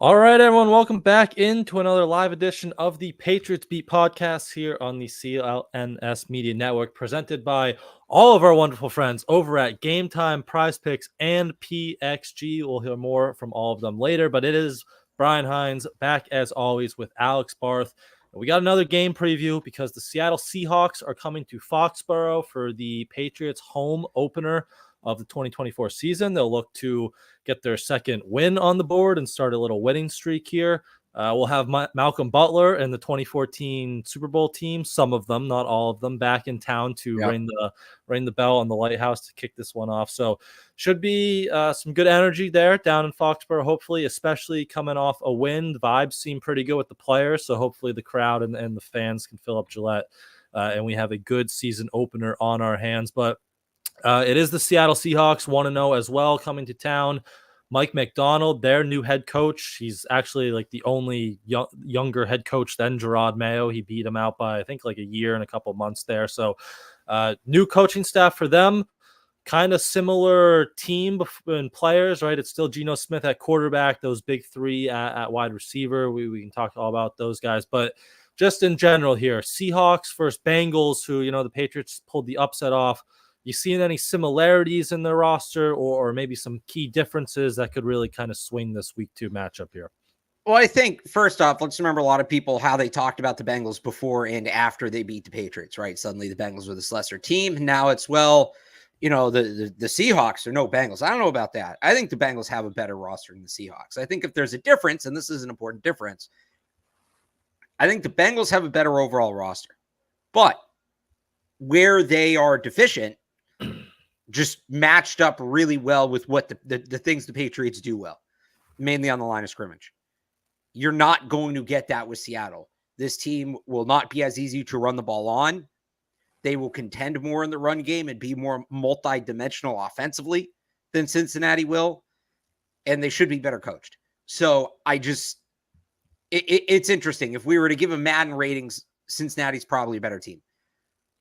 All right, everyone, welcome back into another live edition of the Patriots Beat Podcast here on the CLNS Media Network, presented by all of our wonderful friends over at Game Time, Prize Picks, and PXG. We'll hear more from all of them later, but it is Brian Hines back as always with Alex Barth. We got another game preview because the Seattle Seahawks are coming to Foxborough for the Patriots home opener of the 2024 season. They'll look to get their second win on the board and start a little winning streak here. We'll have Malcolm Butler and the 2014 Super Bowl team, some of them, not all of them, back in town to ring the bell on the Lighthouse to kick this one off. So should be some good energy there down in Foxborough, hopefully, especially coming off a win. The vibes seem pretty good with the players, so hopefully the crowd and the fans can fill up Gillette, and we have a good season opener on our hands. But it is the Seattle Seahawks 1-0 as well coming to town. Mike Macdonald, their new head coach. He's actually like the only younger head coach than Gerard Mayo. He beat him out by, I think, like a year and a couple months there. So new coaching staff for them. Kind of similar team and players, right? It's still Geno Smith at quarterback, those big three at wide receiver. We can talk all about those guys. But just in general here, Seahawks versus Bengals, who, the Patriots pulled the upset off. You seeing any similarities in their roster or maybe some key differences that could really kind of swing this week 2 matchup here? Well, I think first off, let's remember a lot of people, how they talked about the Bengals before and after they beat the Patriots, right? Suddenly the Bengals were this lesser team. Now it's, the Seahawks are no Bengals. I don't know about that. I think the Bengals have a better roster than the Seahawks. I think if there's a difference, and this is an important difference, I think the Bengals have a better overall roster. But where they are deficient just matched up really well with what the things the Patriots do well, mainly on the line of scrimmage. You're not going to get that with Seattle. This team will not be as easy to run the ball on. They will contend more in the run game and be more multi-dimensional offensively than Cincinnati will, and they should be better coached. So it's interesting. If we were to give them Madden ratings, Cincinnati's probably a better team.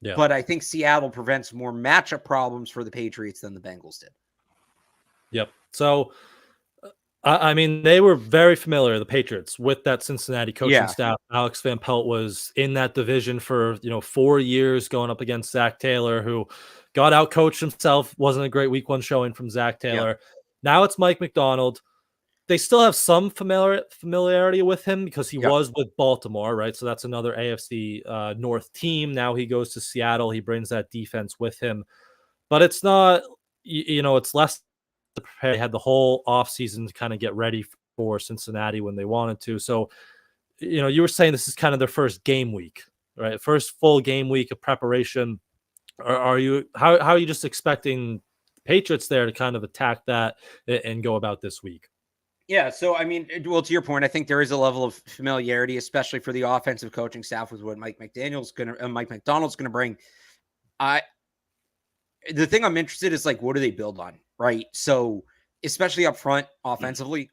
Yeah. But I think Seattle prevents more matchup problems for the Patriots than the Bengals did. Yep. So, they were very familiar, the Patriots, with that Cincinnati coaching staff. Alex Van Pelt was in that division for, 4 years going up against Zach Taylor, who got out-coached himself. Wasn't a great week 1 showing from Zach Taylor. Yep. Now it's Mike Macdonald. They still have some familiarity with him because he was with Baltimore, right? So that's another AFC North team. Now he goes to Seattle. He brings that defense with him. But it's not, it's less to prepare. They had the whole offseason to kind of get ready for Cincinnati when they wanted to. So, you were saying this is kind of their first game week, right? First full game week of preparation. How are you just expecting the Patriots there to kind of attack that and go about this week? Yeah, so to your point, I think there is a level of familiarity, especially for the offensive coaching staff, with what Mike Macdonald's going to bring. The thing I'm interested in is what do they build on, right? So, especially up front offensively,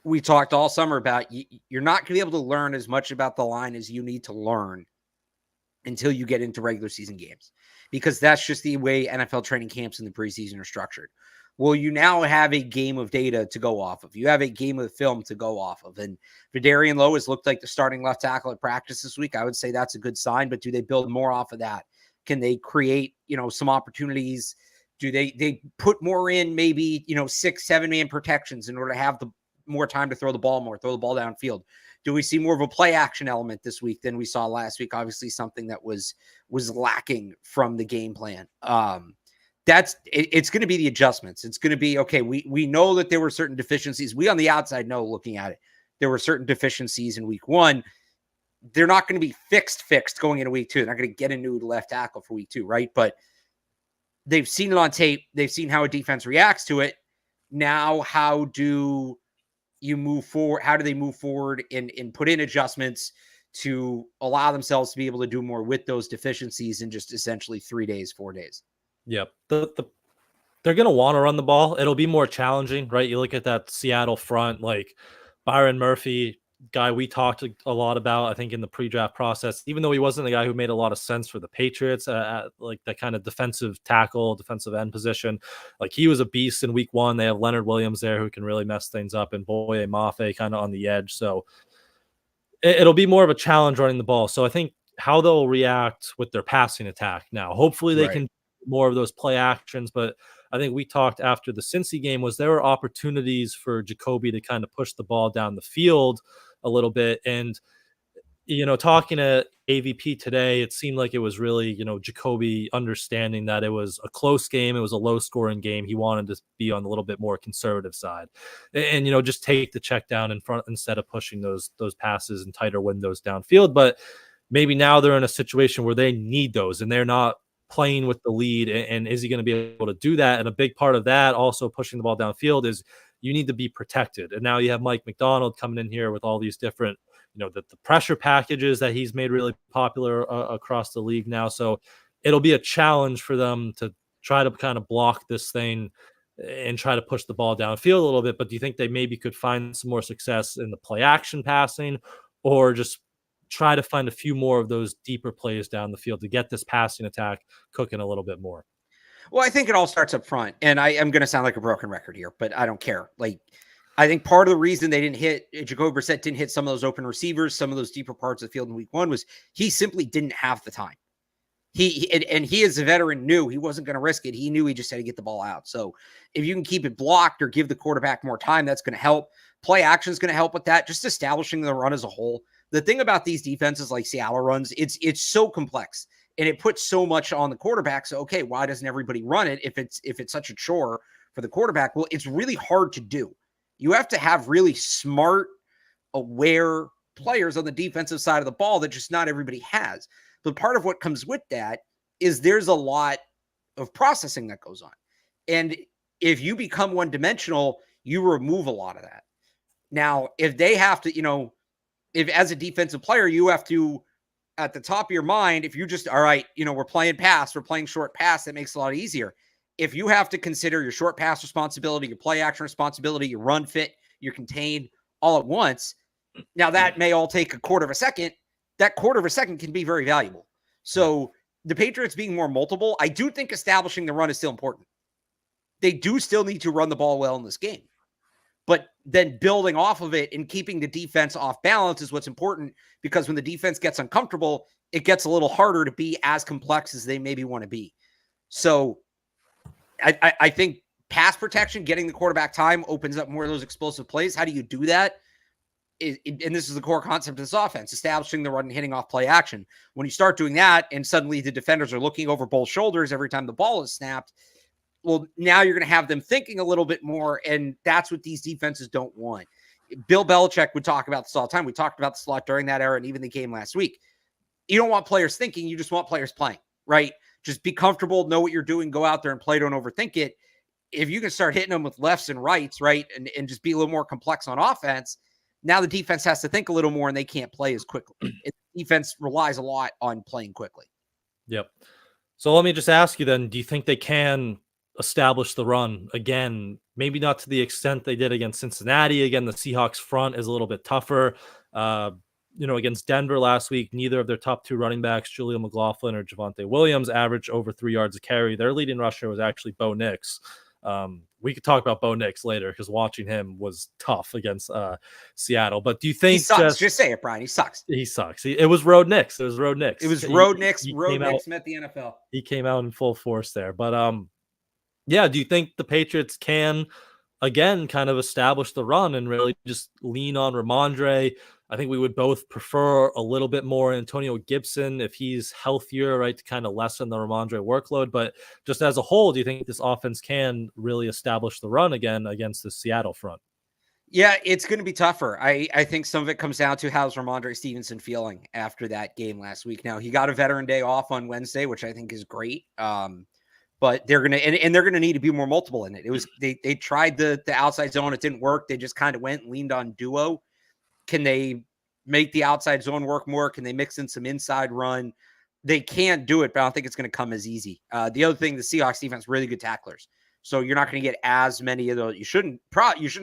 we talked all summer about you're not going to be able to learn as much about the line as you need to learn until you get into regular season games, because that's just the way NFL training camps in the preseason are structured. Well, you now have a game of data to go off of. You have a game of film to go off of. And Vidarian Lowe has looked like the starting left tackle at practice this week. I would say that's a good sign, but do they build more off of that? Can they create, some opportunities? Do they put more in maybe, 6-7 man protections in order to have more time to throw the ball downfield? Do we see more of a play action element this week than we saw last week? Obviously something that was lacking from the game plan. It's going to be the adjustments. It's going to be, okay, we know that there were certain deficiencies. We on the outside know, looking at it, there were certain deficiencies in week 1. They're not going to be fixed going into week 2. They're not going to get a new left tackle for week 2, right? But they've seen it on tape. They've seen how a defense reacts to it. Now, how do you move forward? How do they move forward and put in adjustments to allow themselves to be able to do more with those deficiencies in just essentially 3 days, 4 days? Yep. They're going to want to run the ball. It'll be more challenging, right? You look at that Seattle front, like Byron Murphy, guy we talked a lot about, I think, in the pre-draft process, even though he wasn't the guy who made a lot of sense for the Patriots, like that kind of defensive tackle, defensive end position. Like, he was a beast in week 1. They have Leonard Williams there who can really mess things up, and Boye Mafe kind of on the edge. So it'll be more of a challenge running the ball. So I think how they'll react with their passing attack now. Hopefully they can do more of those play actions, but I think we talked after the Cincy game was there were opportunities for Jacoby to kind of push the ball down the field a little bit. And, talking to AVP today, it seemed like it was really, Jacoby understanding that it was a close game. It was a low scoring game. He wanted to be on a little bit more conservative side and just take the check down in front instead of pushing those passes and tighter windows downfield. But maybe now they're in a situation where they need those and they're not playing with the lead. And is he going to be able to do that? And a big part of that, also pushing the ball downfield, is you need to be protected. And now you have Mike McDonald coming in here with all these different, the pressure packages that he's made really popular across the league now. So it'll be a challenge for them to try to kind of block this thing and try to push the ball downfield a little bit. But do you think they maybe could find some more success in the play action passing, or just try to find a few more of those deeper plays down the field to get this passing attack cooking a little bit more? Well, I think it all starts up front, and I am going to sound like a broken record here, but I don't care. Like, I think part of the reason they didn't hit Jacoby Brissett didn't hit some of those open receivers, some of those deeper parts of the field in week 1 was he simply didn't have the time. He as a veteran knew he wasn't going to risk it. He knew he just had to get the ball out. So if you can keep it blocked or give the quarterback more time, that's going to help. Play action is going to help with that. Just establishing the run as a whole. The thing about these defenses like Seattle runs, it's so complex and it puts so much on the quarterback. So, okay, why doesn't everybody run it if it's such a chore for the quarterback? Well, it's really hard to do. You have to have really smart, aware players on the defensive side of the ball that just not everybody has. But part of what comes with that is there's a lot of processing that goes on. And if you become one-dimensional, you remove a lot of that. Now, if they have to, if as a defensive player, you have to, at the top of your mind, if you just, all right, we're playing pass, we're playing short pass, that makes it a lot easier. If you have to consider your short pass responsibility, your play action responsibility, your run fit, your contained all at once, now that may all take a quarter of a second. That quarter of a second can be very valuable. So the Patriots being more multiple, I do think establishing the run is still important. They do still need to run the ball well in this game. But then building off of it and keeping the defense off balance is what's important, because when the defense gets uncomfortable, it gets a little harder to be as complex as they maybe want to be. So I think pass protection, getting the quarterback time, opens up more of those explosive plays. How do you do that? And this is the core concept of this offense, establishing the run and hitting off play action. When you start doing that and suddenly the defenders are looking over both shoulders every time the ball is snapped, well, now you're going to have them thinking a little bit more, and that's what these defenses don't want. Bill Belichick would talk about this all the time. We talked about this a lot during that era and even the game last week. You don't want players thinking, you just want players playing, right? Just be comfortable, know what you're doing, go out there and play, don't overthink it. If you can start hitting them with lefts and rights, right, and just be a little more complex on offense, now the defense has to think a little more and they can't play as quickly. Defense relies a lot on playing quickly. Yep. So let me just ask you then, do you think they can establish the run again? Maybe not to the extent they did against Cincinnati. Again, the Seahawks front is a little bit tougher. Against Denver last week, neither of their top 2 running backs, Julio McLaughlin or Javonte Williams, averaged over 3 yards a carry. Their leading rusher was actually Bo Nix. We could talk about Bo Nix later because watching him was tough against Seattle. But do you think he sucks? Just say it, Brian. He sucks. He sucks. It was Road Nix. It was Road Nix. It was Road Nix. Road Nix met the NFL. He came out in full force there. But do you think the Patriots can again kind of establish the run and really just lean on Ramondre? I think we would both prefer a little bit more Antonio Gibson if he's healthier, right, to kind of lessen the Ramondre workload. But just as a whole, do you think this offense can really establish the run again against the Seattle front? Yeah, it's going to be tougher. I think some of it comes down to how's Ramondre Stevenson feeling after that game last week. Now, he got a veteran day off on Wednesday, which I think is great. But they're going to, and they're going to need to be more multiple in it. It was, they tried the outside zone. It didn't work. They just kind of went and leaned on duo. Can they make the outside zone work more? Can they mix in some inside run? They can't do it, but I don't think it's going to come as easy. The other thing, the Seahawks defense, really good tacklers. So you're not going to get as many of those. You shouldn't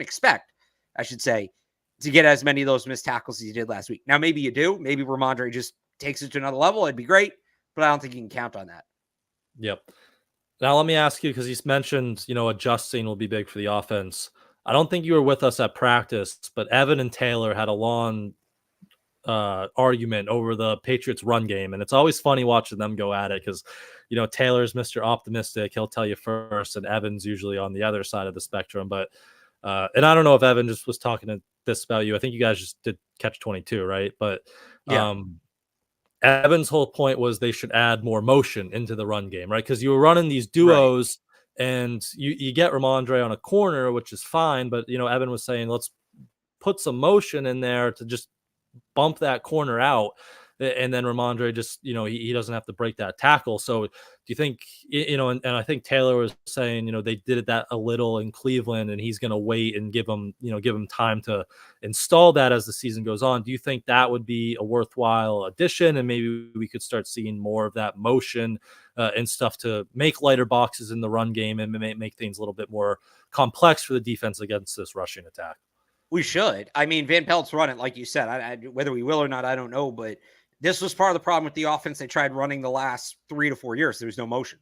expect, I should say, to get as many of those missed tackles as he did last week. Now, maybe you do. Maybe Ramondre just takes it to another level. It'd be great, but I don't think you can count on that. Yep. Now, let me ask you, because he's mentioned, adjusting will be big for the offense. I don't think you were with us at practice, but Evan and Taylor had a long argument over the Patriots run game. And it's always funny watching them go at it because, Taylor's Mr. Optimistic. He'll tell you first, and Evan's usually on the other side of the spectrum. But, and I don't know if Evan just was talking this about you. I think you guys just did catch 22, right? But Evan's whole point was they should add more motion into the run game, right? Because you were running these duos and you get Ramondre on a corner, which is fine. But, Evan was saying, let's put some motion in there to just bump that corner out. And then Ramondre just, he doesn't have to break that tackle. So do you think, and I think Taylor was saying, they did that a little in Cleveland and he's going to wait and give him time to install that as the season goes on. Do you think that would be a worthwhile addition? And maybe we could start seeing more of that motion and stuff to make lighter boxes in the run game and make things a little bit more complex for the defense against this rushing attack. We should. I mean, Van Pelt's running, like you said. Whether we will or not, I don't know. But this was part of the problem with the offense they tried running the last 3 to 4 years. There was no motion.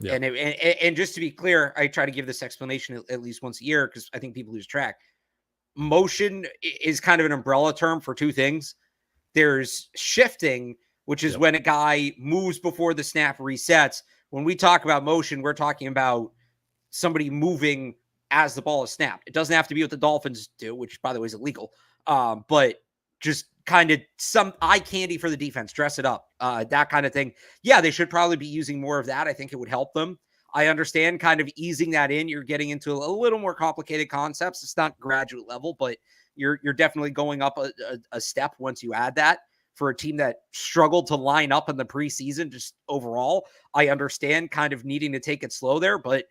Yeah. And just to be clear, I try to give this explanation at least once a year because I think people lose track. Motion is kind of an umbrella term for two things. There's shifting, which is when a guy moves before the snap resets. When we talk about motion, we're talking about somebody moving as the ball is snapped. It doesn't have to be what the Dolphins do, which by the way is illegal. But just kind of some eye candy for the defense, dress it up, that kind of thing. Yeah, they should probably be using more of that. I think it would help them. I understand kind of easing that in. You're getting into a little more complicated concepts. It's not graduate level, but you're definitely going up a step once you add that. For a team that struggled to line up in the preseason, just overall, I understand kind of needing to take it slow there, but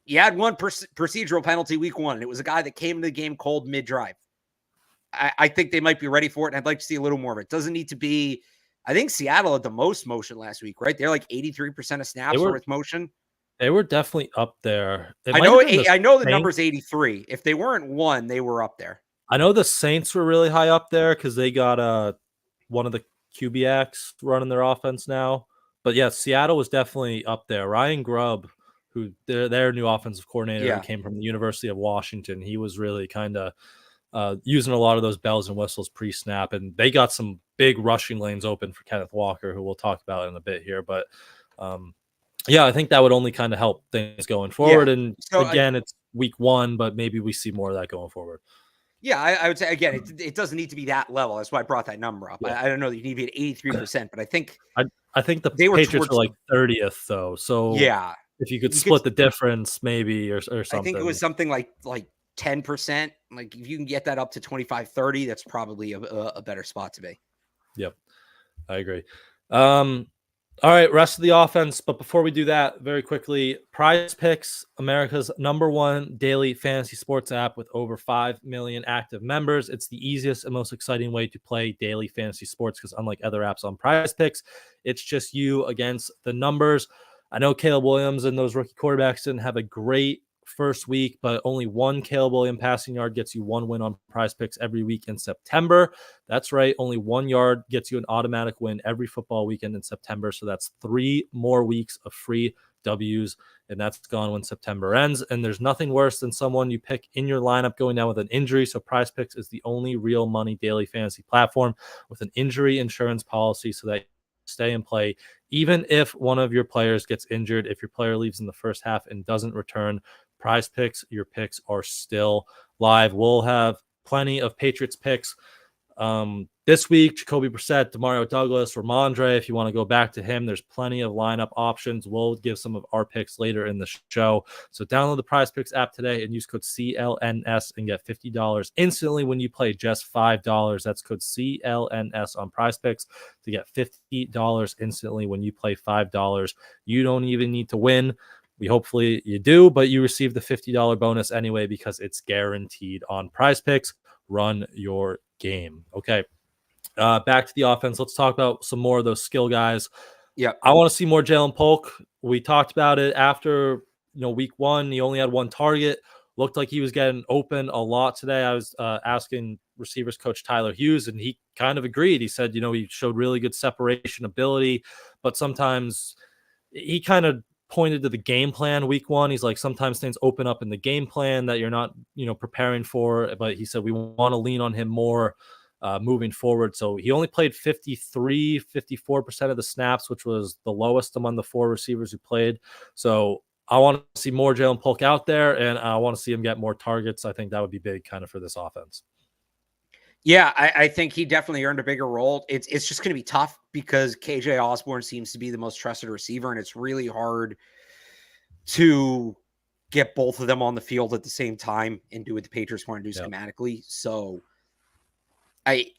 you had one procedural penalty week 1. And it was a guy that came into the game cold mid-drive. I think they might be ready for it, and I'd like to see a little more of it. Doesn't need to be – I think Seattle had the most motion last week, right? They're like 83% of snaps were with motion. They were definitely up there. I know the number's 83. If they weren't 1, they were up there. I know the Saints were really high up there because they got one of the QBX running their offense now. But, yeah, Seattle was definitely up there. Ryan Grubb, who their new offensive coordinator who came from the University of Washington, he was really kind of using a lot of those bells and whistles pre-snap, and they got some big rushing lanes open for Kenneth Walker, who we'll talk about in a bit here. But I think that would only kind of help things going forward. Yeah. And so, again, it's week 1, but maybe we see more of that going forward. Yeah, I would say, again, it doesn't need to be that level. That's why I brought that number up. Yeah. I don't know that you need to be at 83%, but I think the Patriots were like 30th, though. So yeah, if you could split the difference maybe or something. I think it was something like 10%. Like if you can get that up to 25, 30, that's probably a better spot to be. Yep. I agree. All right, rest of the offense. But before we do that, very quickly, Prize Picks, America's #1 daily fantasy sports app with over 5 million active members. It's the easiest and most exciting way to play daily fantasy sports because unlike other apps on Prize Picks, it's just you against the numbers. I know Caleb Williams and those rookie quarterbacks didn't have a great first week, but only one Caleb Williams passing yard gets you 1 win on Prize Picks every week in September. That's right. Only 1 yard gets you an automatic win every football weekend in September. So that's 3 more weeks of free W's, and that's gone when September ends. And there's nothing worse than someone you pick in your lineup going down with an injury. So Prize Picks is the only real money daily fantasy platform with an injury insurance policy so that you stay and play even if one of your players gets injured. If your player leaves in the first half and doesn't return, Prize Picks, your picks are still live. We'll have plenty of Patriots picks this week. Jacoby Brissett, Demario Douglas, Ramondre. If you want to go back to him, there's plenty of lineup options. We'll give some of our picks later in the show. So download the Prize Picks app today and use code CLNS and get $50 instantly when you play just $5. That's code CLNS on Prize Picks to get $50 instantly when you play $5. You don't even need to win. Hopefully you do, but you receive the $50 bonus anyway because it's guaranteed on Prize Picks. Run your game. Okay. Back to the offense. Let's talk about some more of those skill guys. Yeah. I want to see more Jalen Polk. We talked about it after week 1. He only had 1 target. looked like he was getting open a lot today. I was asking receivers coach Tyler Hughes, and he kind of agreed. He said, he showed really good separation ability, but sometimes he kind of pointed to the game plan week one. He's like, sometimes things open up in the game plan that you're not, preparing for. But he said we want to lean on him more moving forward. So he only played 54% of the snaps, which was the lowest among the 4 receivers who played. So I want to see more Jalen Polk out there, and I want to see him get more targets. I think that would be big kind of for this offense. Yeah, I think he definitely earned a bigger role. It's just going to be tough because KJ Osborne seems to be the most trusted receiver, and it's really hard to get both of them on the field at the same time and do what the Patriots want to do schematically. So I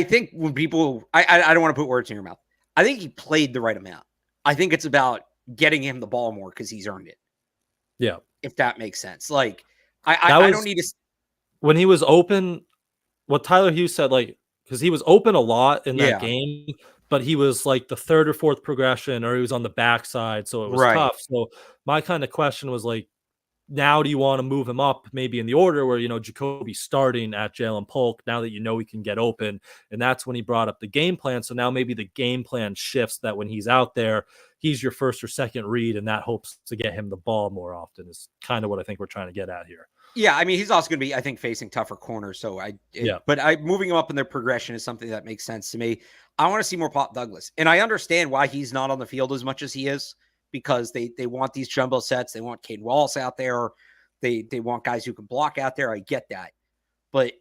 think when people, I don't want to put words in your mouth. I think he played the right amount. I think it's about getting him the ball more because he's earned it. Yeah. If that makes sense. Like, I don't need to. When he was open, what Tyler Hughes said, like, because he was open a lot in that game, but he was like the 3rd or 4th progression, or he was on the backside, so it was tough. So my kind of question was like, now do you want to move him up maybe in the order where, Jacoby's starting at Jalen Polk now that he can get open? And that's when he brought up the game plan. So now maybe the game plan shifts that when he's out there, he's your first or second read, and that hopes to get him the ball more often is kind of what I think we're trying to get at here. Yeah, I mean, he's also going to be, I think, facing tougher corners. So but moving him up in their progression is something that makes sense to me. I want to see more Pop Douglas, and I understand why he's not on the field as much as he is, because they want these jumbo sets. They want Cade Wallace out there. They want guys who can block out there. I get that, but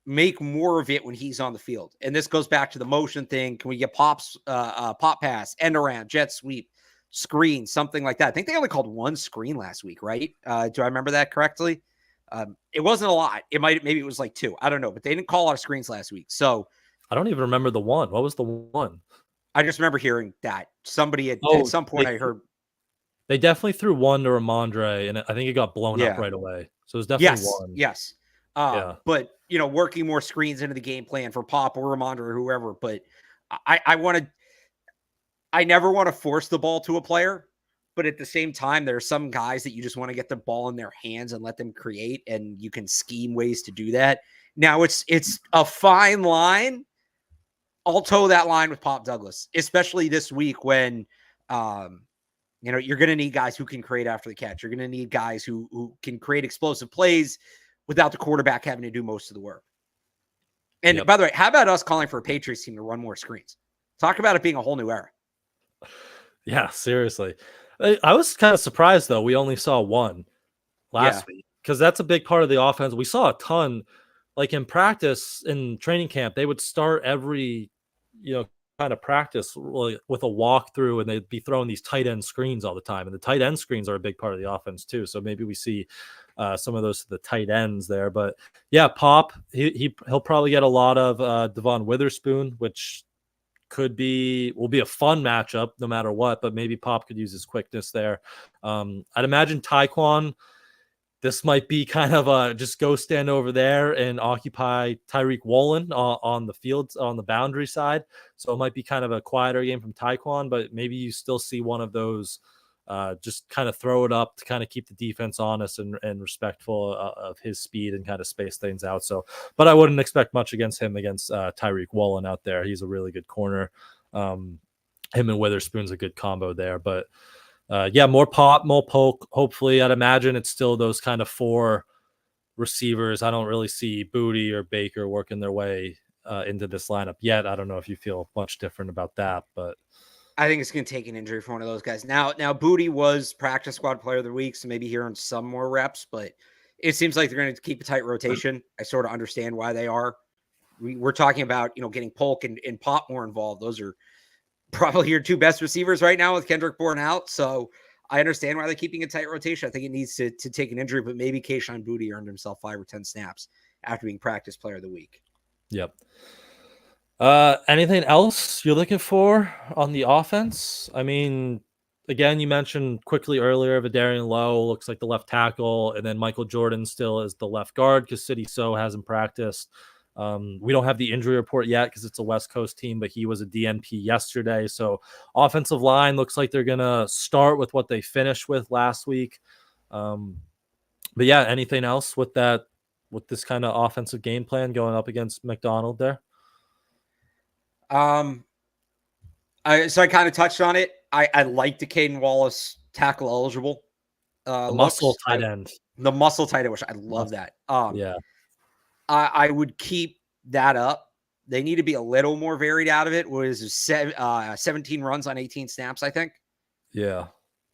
make more of it when he's on the field. And this goes back to the motion thing. Can we get pop pass, end around, jet sweep, screen, something like that? I think they only called 1 screen last week, right? Do I remember that correctly? It wasn't a lot. Maybe it was like 2. I don't know, but they didn't call a lot of screens last week. So I don't even remember the one. What was the one? I just remember hearing that somebody at some point I heard. They definitely threw 1 to Ramondre, and I think it got blown up right away. So it was definitely 1. Yes. But, working more screens into the game plan for Pop or Ramondre or whoever. But I never want to force the ball to a player. But at the same time, there are some guys that you just want to get the ball in their hands and let them create, and you can scheme ways to do that. Now, it's a fine line. I'll toe that line with Pop Douglas, especially this week when, you're going to need guys who can create after the catch. You're going to need guys who can create explosive plays without the quarterback having to do most of the work. And by the way, how about us calling for a Patriots team to run more screens? Talk about it being a whole new era. Yeah, seriously. I was kind of surprised, though. We only saw 1 last week, because that's a big part of the offense. We saw a ton, like in practice, in training camp, they would start every, kind of practice with a walkthrough, and they'd be throwing these tight end screens all the time. And the tight end screens are a big part of the offense too. So maybe we see some of those to the tight ends there. But yeah, Pop, he'll probably get a lot of Devon Witherspoon, which will be a fun matchup no matter what, but maybe Pop could use his quickness there. I'd imagine Tyquan, this might be kind of just go stand over there and occupy Tyreek Woolen on the field, on the boundary side. So it might be kind of a quieter game from Tyquan, but maybe you still see one of those just kind of throw it up to kind of keep the defense honest and respectful of his speed and kind of space things out. So, but I wouldn't expect much against him, against Tyreek Woolen out there. He's a really good corner. Him and Witherspoon's a good combo there, but more Pop, more Polk. Hopefully, I'd imagine it's still those kind of 4 receivers. I don't really see Booty or Baker working their way into this lineup yet. I don't know if you feel much different about that, but I think it's going to take an injury for one of those guys. Now Booty was practice squad player of the week, so maybe hearing some more reps, but it seems like they're going to keep a tight rotation. I sort of understand why they are. We're talking about, getting Polk and Pop more involved. Those are probably your 2 best receivers right now with Kendrick Bourne out. So I understand why they're keeping a tight rotation. I think it needs to take an injury, but maybe Kayshon Boutte earned himself 5 or 10 snaps after being practice player of the week. Yep. Anything else you're looking for on the offense? I mean, again, you mentioned quickly earlier, Vidarian Lowe looks like the left tackle, and then Michael Jordan still is the left guard because City So hasn't practiced. We don't have the injury report yet because it's a West Coast team, but he was a DNP yesterday. So offensive line looks like they're going to start with what they finished with last week. But yeah, anything else with this kind of offensive game plan going up against McDonald there? So I kind of touched on it. I like the Caden Wallace tackle eligible The looks. muscle tight end. The muscle tight end, which I love that. Yeah. I would keep that up. They need to be a little more varied out of it. Was 17 runs on 18 snaps, I think. Yeah.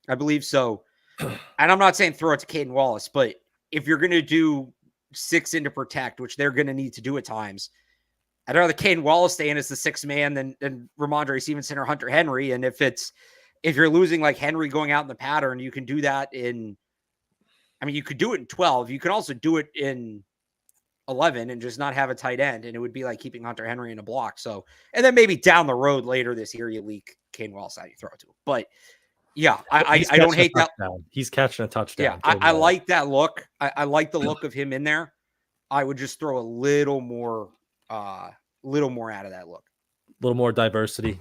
I believe so. And I'm not saying throw it to Caden Wallace, but if you're going to do 6 into protect, which they're going to need to do at times, I'd rather Caden Wallace stay in as the 6th man than Ramondre Stevenson or Hunter Henry. And if you're losing like Henry going out in the pattern, you can do that you could do it in 12. You can also do it in 11 and just not have a tight end. And it would be like keeping Hunter Henry in a block. So, and then maybe down the road later this year, you leak Caden Wallace out, you throw it to him. But yeah, I don't hate that. He's catching a touchdown. Yeah, I like that look. I like the look of him in there. I would just throw a little more out of that look. A little more diversity.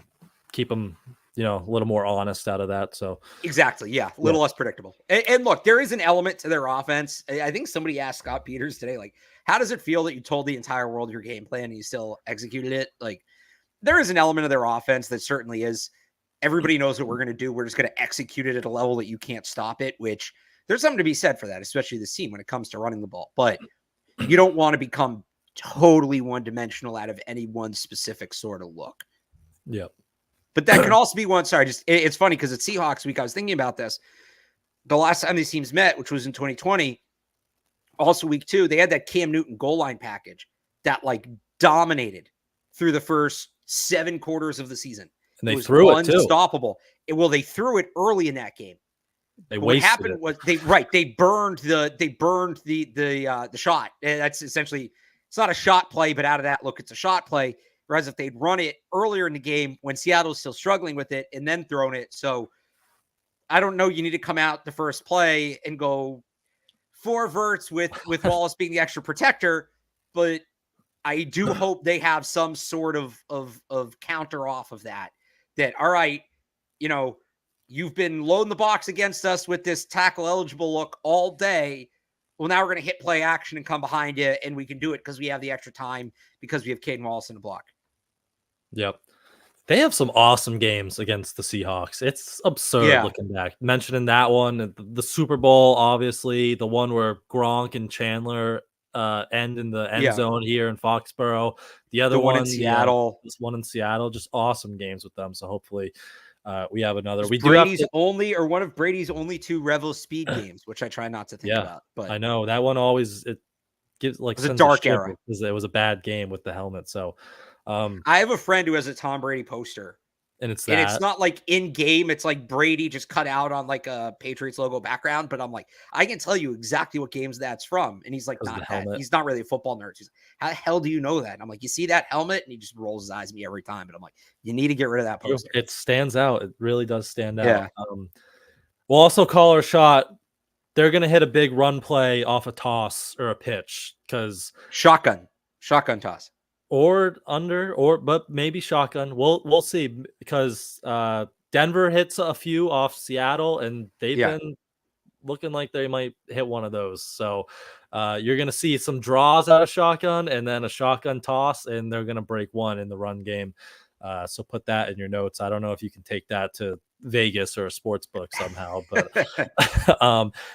Keep him, a little more honest out of that. So exactly, yeah, a little less predictable. And look, there is an element to their offense. I think somebody asked Scott Peters today, like, how does it feel that you told the entire world your game plan and you still executed it? Like, there is an element of their offense that certainly is. Everybody knows what we're going to do. We're just going to execute it at a level that you can't stop it, which there's something to be said for that, especially this team when it comes to running the ball. But you don't want to become totally one-dimensional out of any one specific sort of look. Yep. But that can also be one. Sorry, it's funny because it's Seahawks week. I was thinking about this. The last time these teams met, which was in 2020, also week 2, they had that Cam Newton goal line package that like dominated through the first 7 quarters of the season. And they threw it too. Unstoppable. They threw it early in that game. What happened was they burned the shot. And that's essentially, it's not a shot play, but out of that look, it's a shot play. Whereas if they'd run it earlier in the game when Seattle's still struggling with it and then thrown it. So I don't know. You need to come out the first play and go 4 verts with Wallace being the extra protector, but I do hope they have some sort of counter off of that. That, all right, you've been loading the box against us with this tackle eligible look all day. Well, now we're going to hit play action and come behind you, and we can do it because we have the extra time because we have Caden Wallace in the block. Yep. They have some awesome games against the Seahawks. It's absurd looking back. Mentioning that one, the Super Bowl, obviously, the one where Gronk and Chandler end in the end zone here in Foxborough. The other one in Seattle. This one in Seattle. Just awesome games with them. So hopefully we have another. One of Brady's only 2 Revel Speed games, which I try not to think about. But I know that one always gives it's a dark era because it was a bad game with the helmet. So I have a friend who has a Tom Brady poster. And it's not like in game. It's like Brady just cut out on like a Patriots logo background. But I'm like, I can tell you exactly what games that's from. And he's like, he's not really a football nerd. He's like, how the hell do you know that? And I'm like, you see that helmet? And he just rolls his eyes at me every time. And I'm like, you need to get rid of that poster. It stands out. It really does stand out. Yeah. We'll also call our shot. They're going to hit a big run play off a toss or a pitch because shotgun toss. But maybe shotgun. We'll see because Denver hits a few off Seattle, and they've been looking like they might hit one of those. So you're going to see some draws out of shotgun and then a shotgun toss, and they're going to break one in the run game. So put that in your notes. I don't know if you can take that to Vegas or a sports book somehow, but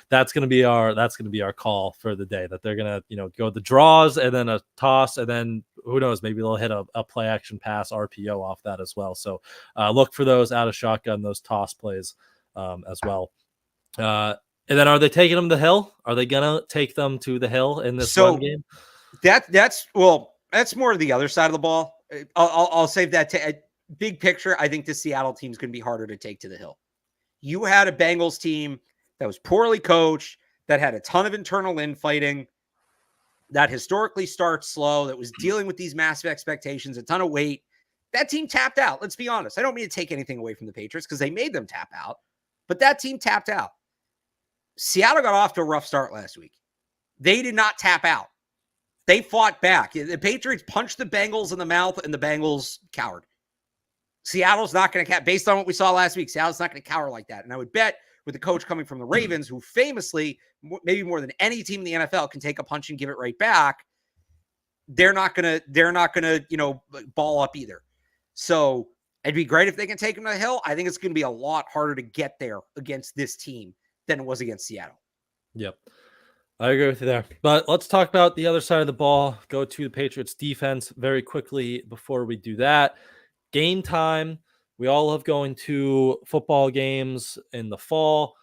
that's going to be our call for the day, that they're going to, go the draws and then a toss, and then who knows, maybe they'll hit a play action pass RPO off that as well. So look for those out of shotgun, those toss plays as well. And then are they taking them to the hill? Are they going to take them to the hill in this run game? That's more of the other side of the ball. I'll save that to big picture. I think the Seattle team is going to be harder to take to the hill. You had a Bengals team that was poorly coached, that had a ton of internal infighting, that historically starts slow, that was dealing with these massive expectations, a ton of weight. That team tapped out. Let's be honest. I don't mean to take anything away from the Patriots because they made them tap out, but that team tapped out. Seattle got off to a rough start last week. They did not tap out. They fought back. The Patriots punched the Bengals in the mouth, and the Bengals cowered. Seattle's not going to, based on what we saw last week, Seattle's not going to cower like that. And I would bet with a coach coming from the Ravens, who famously, maybe more than any team in the NFL, can take a punch and give it right back. They're not gonna, ball up either. So it'd be great if they can take them to the hill. I think it's going to be a lot harder to get there against this team than it was against Seattle. Yep. I agree with you there. But let's talk about the other side of the ball. Go to the Patriots defense very quickly before we do that. Game time. We all love going to football games in the fall.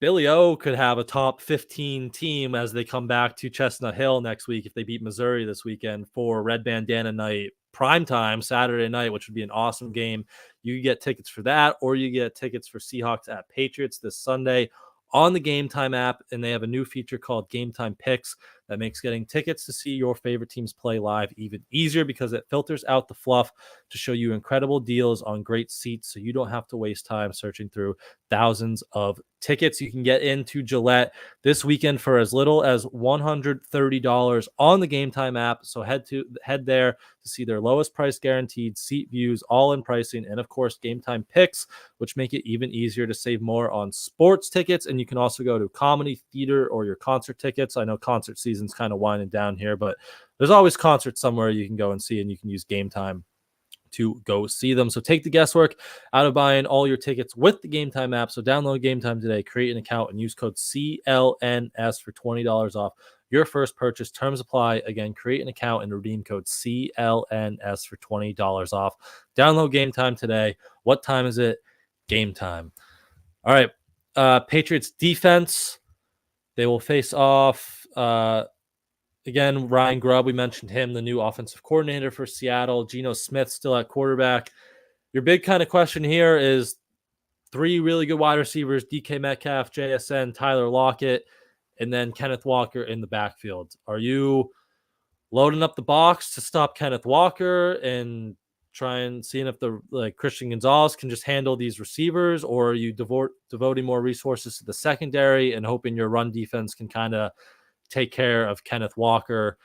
Billy O could have a top 15 team as they come back to Chestnut Hill next week if they beat Missouri this weekend for Red Bandana Night, primetime Saturday night, which would be an awesome game. You get tickets for that, or you get tickets for Seahawks at Patriots this Sunday on the Game Time app, and they have a new feature called Game Time Picks that makes getting tickets to see your favorite teams play live even easier because it filters out the fluff to show you incredible deals on great seats so you don't have to waste time searching through thousands of tickets. You can get into Gillette this weekend for as little as $130 on the Game Time app. So head there to see their lowest price guaranteed, seat views, all in pricing, and of course Game Time Picks, which make it even easier to save more on sports tickets. And you can also go to comedy, theater, or your concert tickets. I know concert season's kind of winding down here, but there's always concerts somewhere you can go and see, and you can use Game Time to go see them. So take the guesswork out of buying all your tickets with the Game Time app. So download Game Time today, create an account, and use code CLNS for $20 off your first purchase. Terms apply. Again, create an account and redeem code CLNS for $20 off. Download Game Time today. What time is it? Game time. All right. Patriots defense. They will face off again, Ryan Grubb. We mentioned him, the new offensive coordinator for Seattle. Geno Smith still at quarterback. Your big kind of question here is three really good wide receivers: DK Metcalf, JSN, Tyler Lockett, and then Kenneth Walker in the backfield. Are you loading up the box to stop Kenneth Walker and try and seeing if Christian Gonzalez can just handle these receivers, or are you devoting more resources to the secondary and hoping your run defense can kind of take care of Kenneth Walker,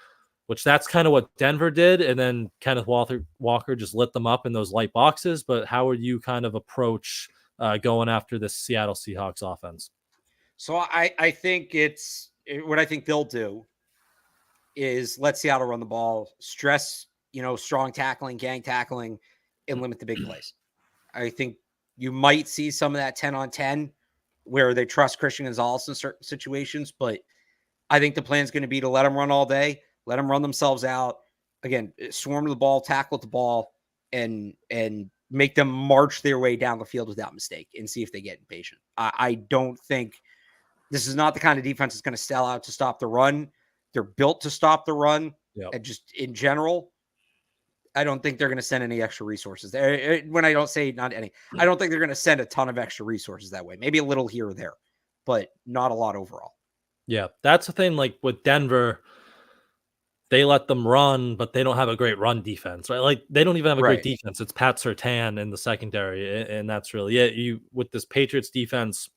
which that's kind of what Denver did, and then Kenneth Walker just lit them up in those light boxes. But how would you kind of approach going after this Seattle Seahawks offense? So I think what I think they'll do is let Seattle run the ball, stress, strong tackling, gang tackling, and limit the big plays. I think you might see some of that 10-on-10 where they trust Christian Gonzalez in certain situations, but I think the plan is going to be to let them run all day, let them run themselves out. Again, swarm the ball, tackle at the ball, and make them march their way down the field without mistake and see if they get impatient. I don't think this is not the kind of defense that's going to sell out to stop the run. They're built to stop the run. Yep. And just in general, I don't think they're going to send any extra resources there. When I don't say not any, I don't think they're going to send a ton of extra resources that way. Maybe a little here or there, but not a lot overall. Yeah, that's the thing. Like with Denver, they let them run, but they don't have a great run defense, right? Like they don't even have a great defense. It's Pat Surtain in the secondary, and that's really it. With this Patriots defense,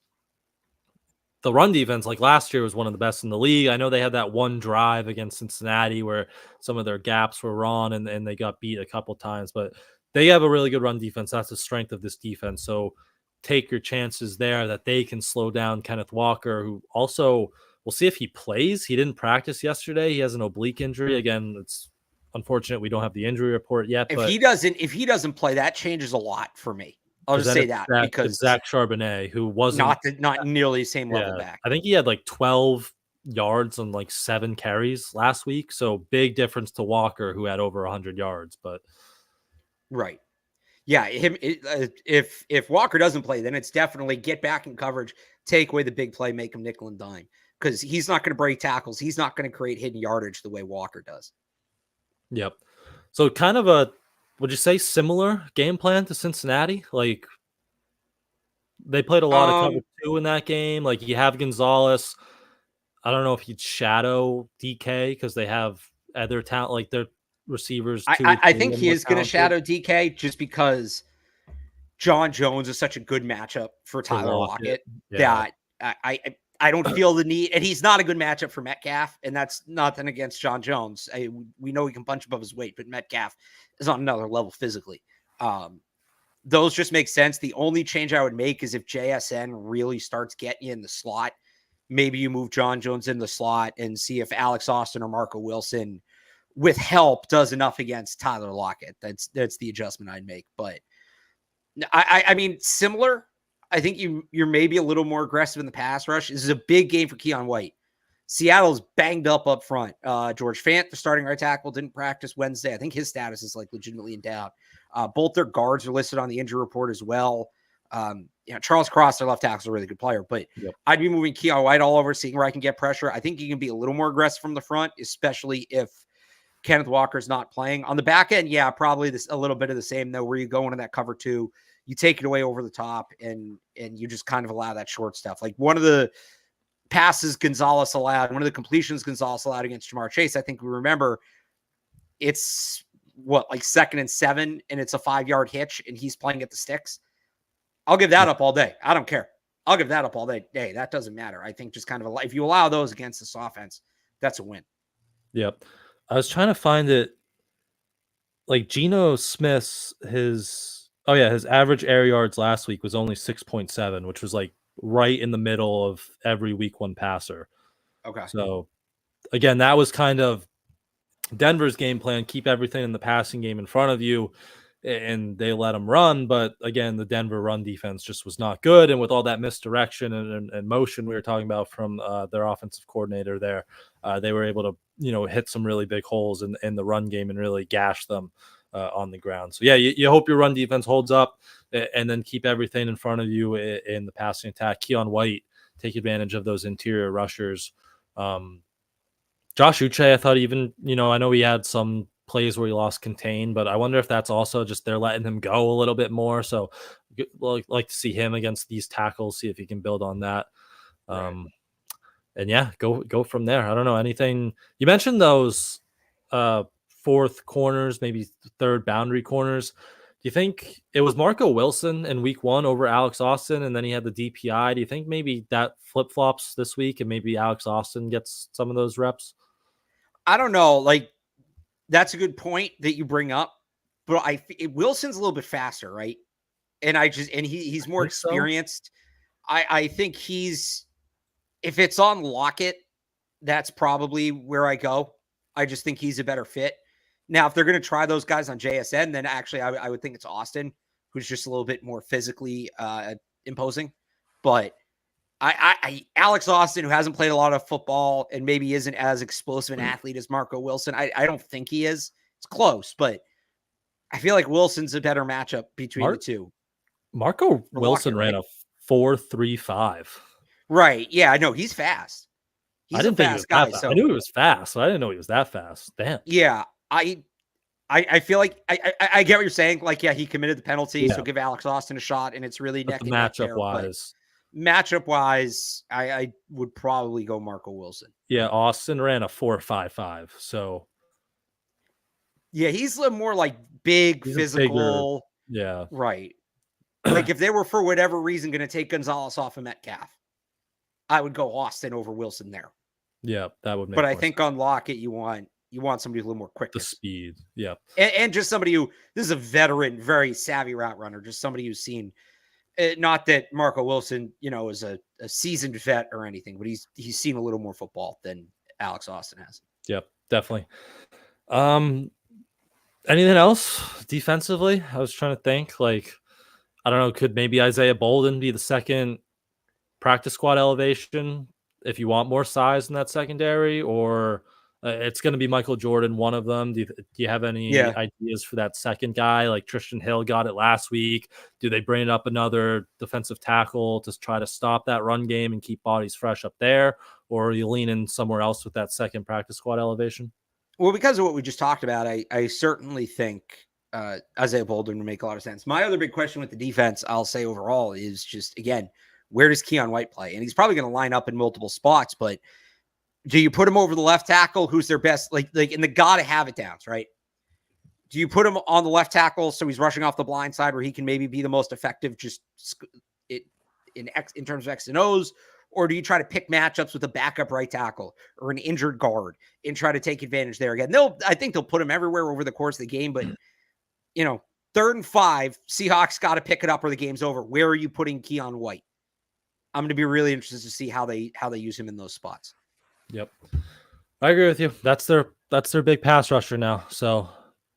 the run defense, like last year, was one of the best in the league. I know they had that one drive against Cincinnati where some of their gaps were wrong and they got beat a couple times, but they have a really good run defense. That's the strength of this defense. So take your chances there that they can slow down Kenneth Walker, who also, we'll see if he plays. He didn't practice yesterday. He has an oblique injury. Again, it's unfortunate we don't have the injury report yet. If he doesn't play, that changes a lot for me. I'll just say that because Zach Charbonnet, who wasn't not nearly the same level back. I think he had like 12 yards on like 7 carries last week. So big difference to Walker, who had over 100 yards. But right. Yeah, if Walker doesn't play, then it's definitely get back in coverage, take away the big play, make him nickel and dime, because he's not going to break tackles. He's not going to create hidden yardage the way Walker does. Yep. So kind of a, would you say, similar game plan to Cincinnati? Like they played a lot of cover 2 in that game. Like you have Gonzalez. I don't know if he'd shadow DK because they have other talent, like their receivers. I think he is going to shadow DK just because John Jones is such a good matchup for Tyler Lockett that I don't feel the need, and he's not a good matchup for Metcalf, and that's nothing against John Jones. We know he can punch above his weight, but Metcalf is on another level physically. those just make sense. The only change I would make is if JSN really starts getting you in the slot, maybe you move John Jones in the slot and see if Alex Austin or Marco Wilson with help does enough against Tyler Lockett. That's the adjustment I'd make. But I mean, similar. I think you're maybe a little more aggressive in the pass rush. This is a big game for Keon White. Seattle's banged up front. George Fant, the starting right tackle, didn't practice Wednesday. I think his status is like legitimately in doubt. Both their guards are listed on the injury report as well. Charles Cross, their left tackle, is a really good player, but I'd be moving Keon White all over, seeing where I can get pressure. I think he can be a little more aggressive from the front, especially if Kenneth Walker's not playing. On the back end, probably a little bit of the same, though, where you go into that cover two, you take it away over the top, and you just kind of allow that short stuff. Like one of the passes Gonzalez allowed, one of the completions Gonzalez allowed against Jamar Chase, I think we remember, it's like 2nd and 7, and it's a 5-yard hitch, and he's playing at the sticks. I'll give that up all day. I don't care. I'll give that up all day. Hey, that doesn't matter. I think just kind of if you allow those against this offense, that's a win. Yep. I was trying to find it. Like Geno Smith's his average air yards last week was only 6.7, which was like right in the middle of every week one passer. Okay. So again, that was kind of Denver's game plan, keep everything in the passing game in front of you, and they let them run. But again, the Denver run defense just was not good. And with all that misdirection and motion we were talking about from their offensive coordinator there, they were able to, hit some really big holes in the run game and really gash them on the ground. So you hope your run defense holds up and then keep everything in front of you in the passing attack. Keon White, take advantage of those interior rushers. Josh Uche, I thought even, I know he had some plays where he lost contain, but I wonder if that's also just they're letting him go a little bit more. So like to see him against these tackles, see if he can build on that. Right. And go from there. I don't know anything. You mentioned those fourth corners, maybe third boundary corners. Do you think it was Marco Wilson in week 1 over Alex Austin, and then he had the DPI? Do you think maybe that flip-flops this week and maybe Alex Austin gets some of those reps? I don't know. Like, that's a good point that you bring up, but Wilson's a little bit faster, right? And he's more experienced. So. I think if it's on Lockett, that's probably where I go. I just think he's a better fit. Now, if they're going to try those guys on JSN, then actually I would think it's Austin, who's just a little bit more physically imposing. But Alex Austin, who hasn't played a lot of football and maybe isn't as explosive an athlete as Marco Wilson, I don't think he is. It's close, but I feel like Wilson's a better matchup between the two. Marco Wilson ran a 4.35. Right. Yeah, I know. He's fast. He's I didn't think he was that fast. I knew he was fast, but I didn't know he was that fast. Damn. Yeah. I feel like I get what you're saying. Like, he committed the penalty, so give Alex Austin a shot, and it's really neck and neck there. Matchup wise, I would probably go Marco Wilson. Yeah, Austin ran a 4.55. So he's a little more like big, physical. Bigger, yeah. Right. Like if they were for whatever reason going to take Gonzalez off of Metcalf, I would go Austin over Wilson there. Yeah, that would make But I think on Lockett, you want somebody a little more quick. The speed. Yeah. And just somebody this is a veteran, very savvy route runner, just somebody who's seen, not that Marco Wilson, is a seasoned vet or anything, but he's seen a little more football than Alex Austin has. Yep, definitely. Anything else defensively? I was trying to think, like, I don't know, could maybe Isaiah Bolden be the second practice squad elevation if you want more size in that secondary, or it's going to be Michael Jordan, one of them? Do you have any ideas for that second guy? Like Tristan Hill got it last week. Do they bring up another defensive tackle to try to stop that run game and keep bodies fresh up there? Or are you leaning somewhere else with that second practice squad elevation? Well, because of what we just talked about, I certainly think Isaiah Bolden would make a lot of sense. My other big question with the defense, I'll say overall, is just, again, where does Keon White play? And he's probably going to line up in multiple spots, but do you put him over the left tackle, who's their best, like in the gotta have it downs, right? Do you put him on the left tackle so he's rushing off the blind side where he can maybe be the most effective just in terms of X and O's? Or do you try to pick matchups with a backup right tackle or an injured guard and try to take advantage there again? I think they'll put him everywhere over the course of the game, but 3rd and 5, Seahawks got to pick it up or the game's over. Where are you putting Keon White? I'm going to be really interested to see how they use him in those spots. Yep. I agree with you. That's their big pass rusher now. So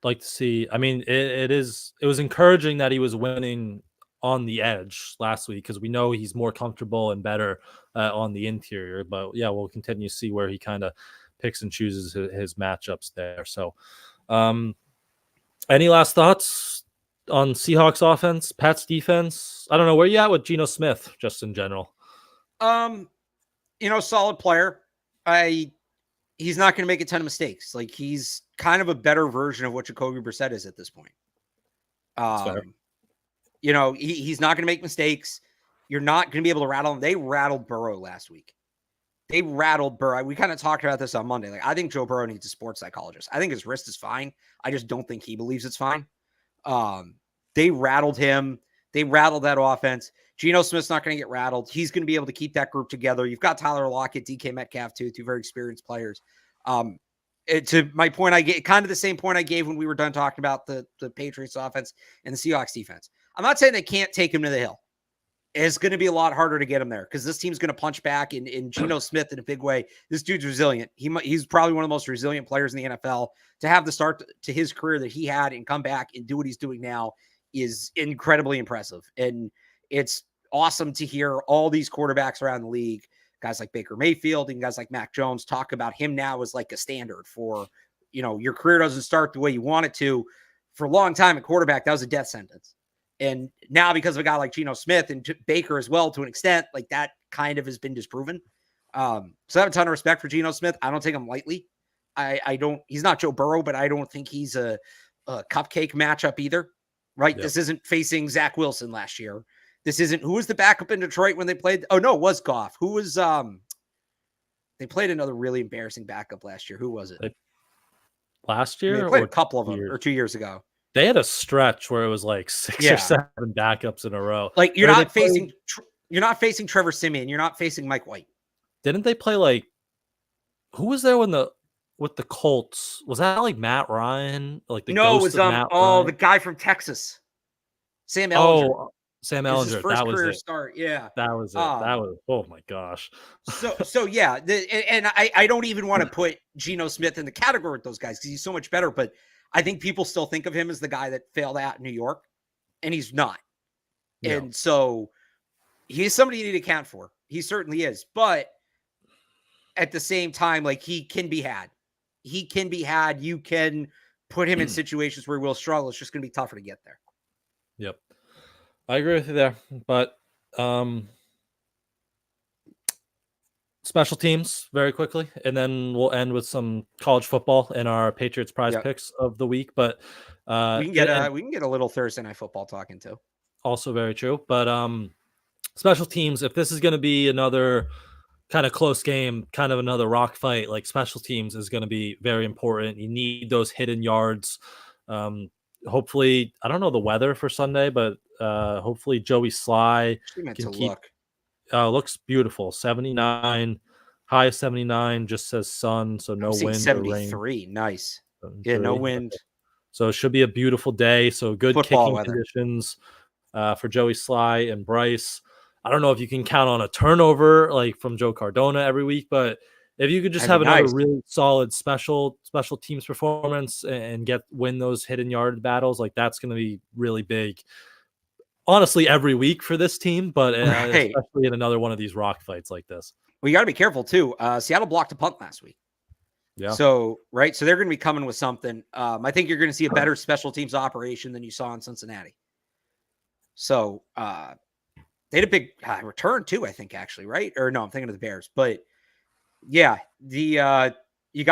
like to see. I mean, it was encouraging that he was winning on the edge last week because we know he's more comfortable and better on the interior. But yeah, we'll continue to see where he kind of picks and chooses his matchups there. So, any last thoughts on Seahawks offense, Pats defense? I don't know where you at with Geno Smith, just in general. Solid player. He's not going to make a ton of mistakes. Like, he's kind of a better version of what Jacoby Brissett is at this point. He's not going to make mistakes. You're not going to be able to rattle him. They rattled Burrow last week. We kind of talked about this on Monday. Like, I think Joe Burrow needs a sports psychologist. I think his wrist is fine. I just don't think he believes it's fine. They rattled him. They rattled that offense. Geno Smith's not going to get rattled. He's going to be able to keep that group together. You've got Tyler Lockett, DK Metcalf, two very experienced players. To my point, I get kind of the same point I gave when we were done talking about the Patriots offense and the Seahawks defense. I'm not saying they can't take him to the hill. It's going to be a lot harder to get him there because this team's going to punch back in Geno Smith in a big way. This dude's resilient. He's probably one of the most resilient players in the NFL. To have the start to his career that he had and come back and do what he's doing now is incredibly impressive. And it's awesome to hear all these quarterbacks around the league, guys like Baker Mayfield and guys like Mac Jones, talk about him now as like a standard for, your career doesn't start the way you want it to. For a long time at quarterback, that was a death sentence. And now because of a guy like Geno Smith and Baker as well, to an extent, like that kind of has been disproven. So I have a ton of respect for Geno Smith. I don't take him lightly. He's not Joe Burrow, but I don't think he's a cupcake matchup either, right? Yep. This isn't facing Zach Wilson last year. This isn't, who was the backup in Detroit when they played? Oh no, it was Goff. Who was, they played another really embarrassing backup last year. Who was it? Last year? They played a couple of them or 2 years ago. They had a stretch where it was like 6 or 7 backups in a row. Like you're not facing Trevor Siemian. You're not facing Mike White. Didn't they play like, who was there with the Colts? Was that like Matt Ryan? Like the ghost of Matt Ryan? The guy from Texas, Sam Ellinger. Oh, Sam Ellinger. His first career start. Yeah, that was it. That was, oh my gosh. So yeah, and I don't even want to put Geno Smith in the category with those guys because he's so much better. But I think people still think of him as the guy that failed out in New York, and he's not. Yeah. And so he's somebody you need to account for. He certainly is. But at the same time, like, he can be had. You can put him in situations where he will struggle. It's just going to be tougher to get there. Yep. I agree with you there. But special teams very quickly, and then we'll end with some college football and our Patriots prize picks of the week. But we can get a little Thursday night football talking too. Also very true. But special teams, if this is going to be another kind of close game, kind of another rock fight, like, special teams is going to be very important. You need those hidden yards. Hopefully, I don't know the weather for Sunday, but hopefully Joey Sly can keep. Looks beautiful. 79, high of 79, just says sun, so no wind 73. or rain. Nice. Yeah, no wind. So it should be a beautiful day. So good football kicking weather conditions for Joey Sly and Bryce. I don't know if you can count on a turnover like from Joe Cardona every week, but if you could just have another really solid special teams performance and win those hidden yard battles, like, that's going to be really big. Honestly, every week for this team, but especially in another one of these rock fights like this. Well, you got to be careful too. Seattle blocked a punt last week. Yeah. So they're going to be coming with something. I think you're going to see a better special teams operation than you saw in Cincinnati. So they had a big return too, I think, actually, right? Or no, I'm thinking of the Bears. But yeah, you got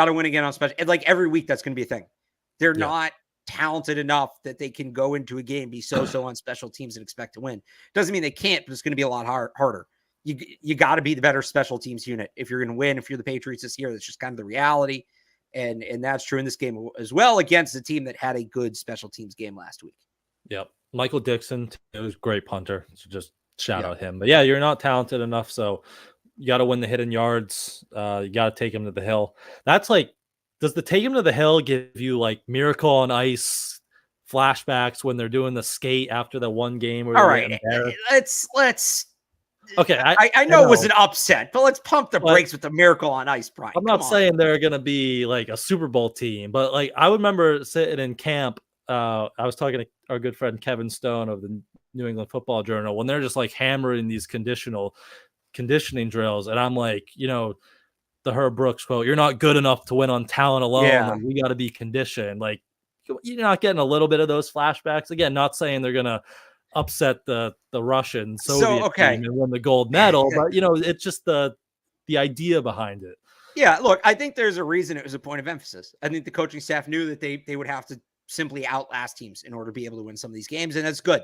to win again on special. And like every week, that's going to be a thing. They're not talented enough that they can go into a game, be so on special teams and expect to win. Doesn't mean they can't, but it's going to be a lot harder. You got to be the better special teams unit if you're going to win. If you're the Patriots this year, that's just kind of the reality. And that's true in this game as well, against a team that had a good special teams game last week. Yep. Michael Dixon, it was a great punter. So just shout out him. But yeah, you're not talented enough. So you got to win the hidden yards. You got to take him to the hill. That's like, does the take him to the hill give you like Miracle on Ice flashbacks when they're doing the skate after the one game where All they get right, embarrassed. let's. Okay, I know it was an upset, but let's pump the brakes with the Miracle on Ice, Brian. I'm not saying they're gonna be like a Super Bowl team, but like I remember sitting in camp. I was talking to our good friend Kevin Stone of the New England Football Journal when they're just like hammering these conditioning drills, and I'm like, the Herb Brooks quote, "You're not good enough to win on talent alone. Yeah. Like, we got to be conditioned." Like, you're not getting a little bit of those flashbacks. Again, not saying they're gonna upset the Russian Soviet team and win the gold medal, but it's just the idea behind it. Yeah, look, I think there's a reason it was a point of emphasis. I think the coaching staff knew that they would have to simply outlast teams in order to be able to win some of these games, and that's good.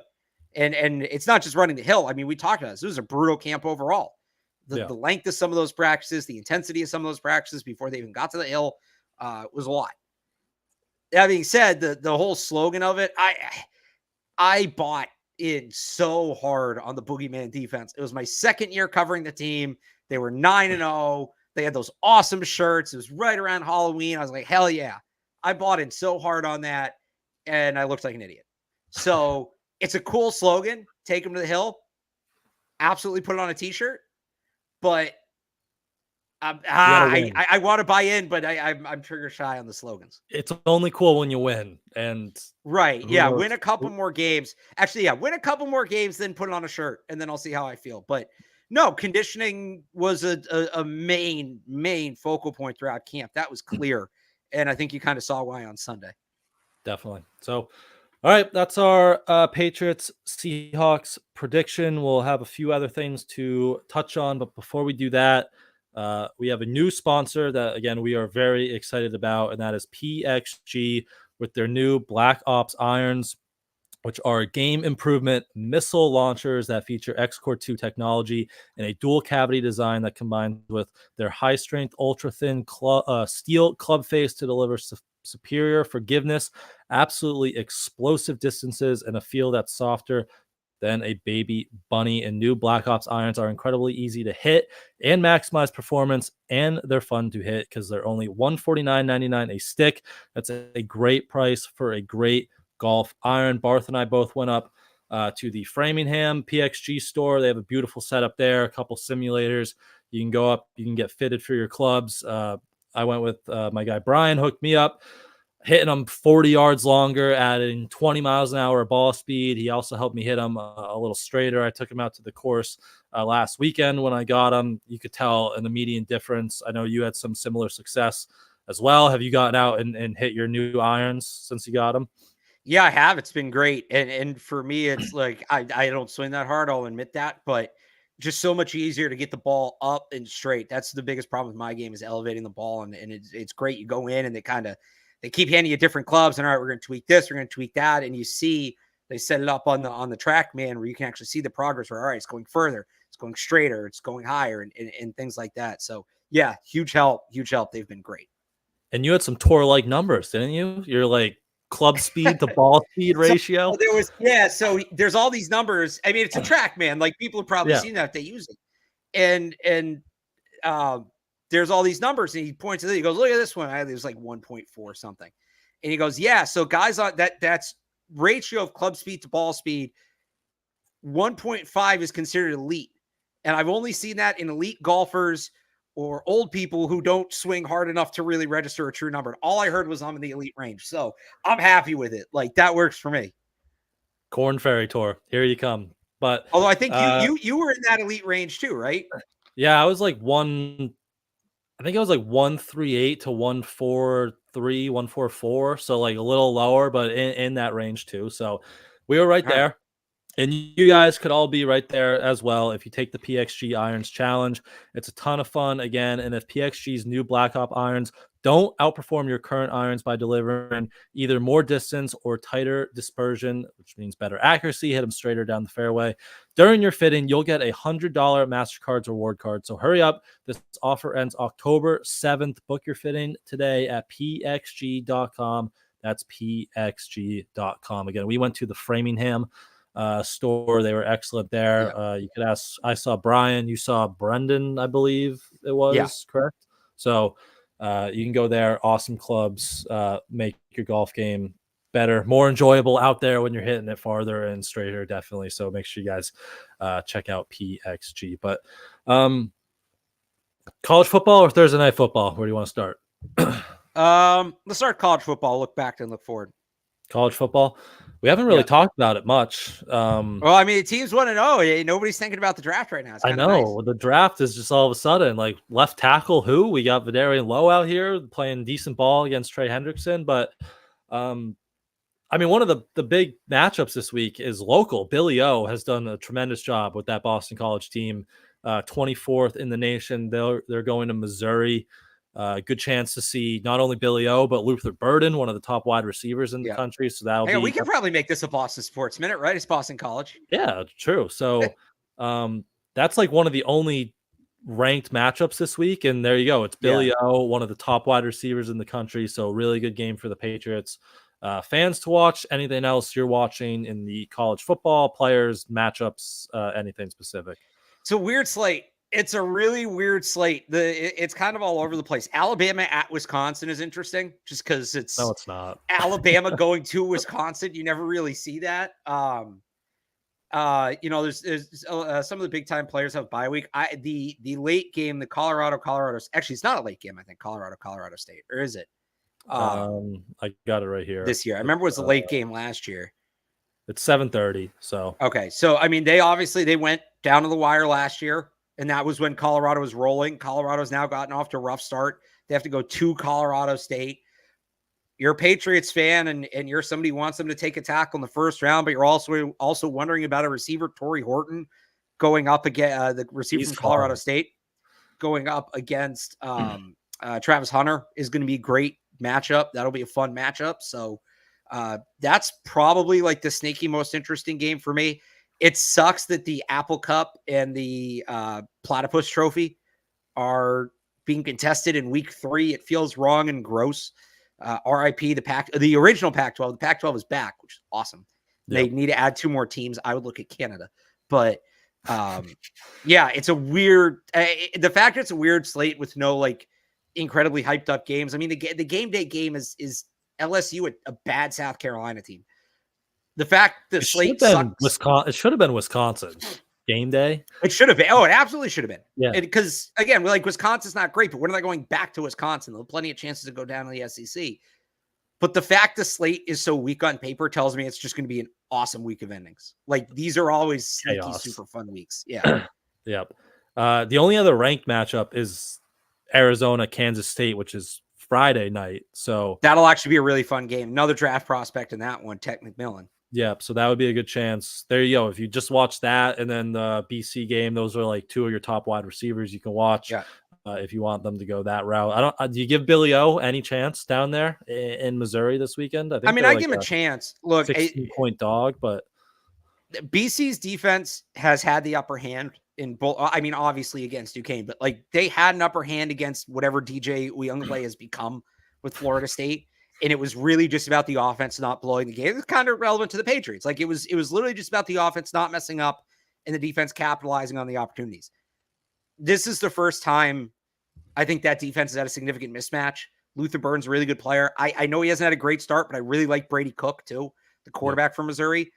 And it's not just running the hill. I mean, we talked about this. This was a brutal camp overall. The length of some of those practices, the intensity of some of those practices before they even got to the hill was a lot. That being said, the whole slogan of it, I bought in so hard on the boogeyman defense. It was my second year covering the team. They were 9-0. They had those awesome shirts. It was right around Halloween. I was like, hell yeah. I bought in so hard on that, and I looked like an idiot. So it's a cool slogan. Take them to the hill. Absolutely put it on a t-shirt. But I want to buy in, but I'm trigger shy on the slogans. It's only cool when you win. And right. Yeah. Win a couple more games. Actually, yeah. Win a couple more games, then put it on a shirt, and then I'll see how I feel. But no, conditioning was a main focal point throughout camp. That was clear. And I think you kind of saw why on Sunday. Definitely. So, all right, that's our Patriots Seahawks prediction. We'll have a few other things to touch on, but before we do that, we have a new sponsor that, again, we are very excited about, and that is PXG with their new Black Ops irons, which are game improvement missile launchers that feature X-Core 2 technology and a dual cavity design that combines with their high strength, ultra thin steel club face to deliver superior forgiveness, absolutely explosive distances, and a feel that's softer than a baby bunny. And new Black Ops irons are incredibly easy to hit and maximize performance, and they're fun to hit because they're only $149.99 a stick. That's a great price for a great golf iron. Barth and I both went up to the Framingham PXG store. They have a beautiful setup there, a couple simulators. You can go up, you can get fitted for your clubs. I went with my guy Brian, hooked me up, hitting them 40 yards longer, adding 20 miles an hour of ball speed. He also helped me hit them a little straighter. I took him out to the course last weekend when I got him. You could tell an immediate difference. I know you had some similar success as well. Have you gotten out and hit your new irons since you got them? Yeah, I have. It's been great. And for me, it's like I don't swing that hard. I'll admit that, but just so much easier to get the ball up and straight. That's the biggest problem with my game is elevating the ball. And it's great. You go in and they keep handing you different clubs. And all right, we're going to tweak this, we're going to tweak that. And you see, they set it up on the track, man, where you can actually see the progress where, all right, it's going further, it's going straighter, it's going higher and things like that. So yeah, huge help. They've been great. And you had some tour-like numbers, didn't you? You're like, club speed to ball speed ratio. So there's all these numbers. I mean, it's a track, man. Like people have probably seen that if they use it. And there's all these numbers, and he points to it. He goes, "Look at this one. It was like 1.4 something." And he goes, "Yeah." So guys on that's ratio of club speed to ball speed. 1.5 is considered elite, and I've only seen that in elite golfers or old people who don't swing hard enough to really register a true number. All I heard was I'm in the elite range. So I'm happy with it. Like that works for me. Corn Ferry Tour. Here you come. But although I think you were in that elite range too, right? Yeah, I was like 138 to 143, 144. So like a little lower, but in that range too. So we were right there. And you guys could all be right there as well if you take the PXG Irons Challenge. It's a ton of fun again. And if PXG's new Black Ops irons don't outperform your current irons by delivering either more distance or tighter dispersion, which means better accuracy, hit them straighter down the fairway, during your fitting, you'll get a $100 MasterCards reward card. So hurry up. This offer ends October 7th. Book your fitting today at pxg.com. That's pxg.com. Again, we went to the Framingham store. They were excellent there. You could ask, I saw Brian, you saw Brendan, I believe it was, correct? So you can go there. Awesome clubs, make your golf game better, more enjoyable out there when you're hitting it farther and straighter, definitely. So make sure you guys check out PXG. But college football or Thursday night football? Where do you want to start? Let's start college football. Look back and look forward. College football. We haven't really talked about it much. Well, I mean, teams want to know. Nobody's thinking about the draft right now. It's I know nice. The draft is just all of a sudden like left tackle. Who we got? Vidarian Lowe out here playing decent ball against Trey Hendrickson. But I mean, one of the big matchups this week is local. Billy O has done a tremendous job with that Boston College team. 24th in the nation. They're going to Missouri. Good chance to see not only Billy O, but Luther Burden, one of the top wide receivers in the country. So that'll be. We can probably make this a Boston Sports Minute, right? It's Boston College. Yeah, true. So that's like one of the only ranked matchups this week. And there you go. It's Billy O, one of the top wide receivers in the country. So really good game for the Patriots. Fans to watch. Anything else you're watching in the college football, players, matchups, anything specific? It's a weird slate. It's a really weird slate. It's kind of all over the place. Alabama at Wisconsin is interesting just because it's not Alabama going to Wisconsin. You never really see that. There's some of the big time players have bye week. The late game, the Colorado, actually it's not a late game. I think Colorado State, or is it? I got it right here. This year. I remember it was the late game last year. It's 7:30. So okay. So I mean, they went down to the wire last year. And that was when Colorado was rolling. Colorado's now gotten off to a rough start. They have to go to Colorado State. You're a Patriots fan, and you're somebody who wants them to take a tackle in the first round, but you're also wondering about a receiver, Torrey Horton, going up against the receiver from Colorado State, going up against Travis Hunter is going to be a great matchup. That'll be a fun matchup. So that's probably like the sneaky most interesting game for me. It sucks that the Apple Cup and the Platypus Trophy are being contested in week 3. It feels wrong and gross. RIP the original Pac-12. The Pac-12 is back, which is awesome. They need to add 2 more teams. I would look at Canada, but it's a weird. The fact that it's a weird slate with no like incredibly hyped up games. I mean, the game day game is LSU a bad South Carolina team. The fact the slate sucks. It should have been Wisconsin game day. It should have been. Oh, it absolutely should have been. Yeah. Because again, we're like Wisconsin's not great, but when are they going back to Wisconsin? There'll be plenty of chances to go down to the SEC. But the fact the slate is so weak on paper tells me it's just going to be an awesome week of endings. Like these are always sneaky, super fun weeks. Yeah. Yep. The only other ranked matchup is Arizona, Kansas State, which is Friday night. So that'll actually be a really fun game. Another draft prospect in that one, Tech McMillan. Yeah, so that would be a good chance. There you go. If you just watch that and then the BC game, those are like 2 of your top wide receivers you can watch if you want them to go that route. Do you give Billy O any chance down there in Missouri this weekend? I give him a chance. Look, 16-point dog, but BC's defense has had the upper hand in both. I mean, obviously against Duquesne, but like they had an upper hand against whatever DJ Uyunglele has become with Florida State. And it was really just about the offense not blowing the game. It's kind of relevant to the Patriots. Like it was literally just about the offense not messing up and the defense capitalizing on the opportunities. This is the first time I think that defense has had a significant mismatch. Luther Burden's a really good player. I know he hasn't had a great start, but I really like Brady Cook too, the quarterback from Missouri.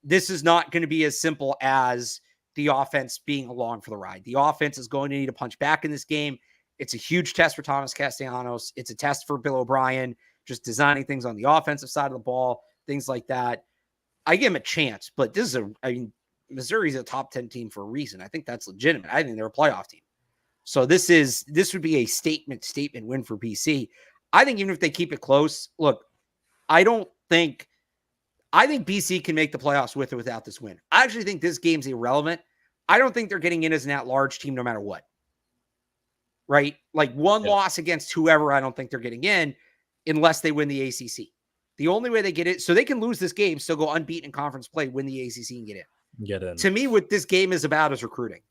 This is not going to be as simple as the offense being along for the ride. The offense is going to need to punch back in this game. It's a huge test for Thomas Castellanos. It's a test for Bill O'Brien, just designing things on the offensive side of the ball, things like that. I give him a chance, but Missouri's a top 10 team for a reason. I think that's legitimate. I think they're a playoff team. So this would be a statement win for BC. I think even if they keep it close, look, I think BC can make the playoffs with or without this win. I actually think this game's irrelevant. I don't think they're getting in as an at-large team no matter what. Right? Like one loss against whoever, I don't think they're getting in unless they win the ACC. The only way they get it, so they can lose this game, still go unbeaten in conference play, win the ACC and get in. To me, what this game is about is recruiting.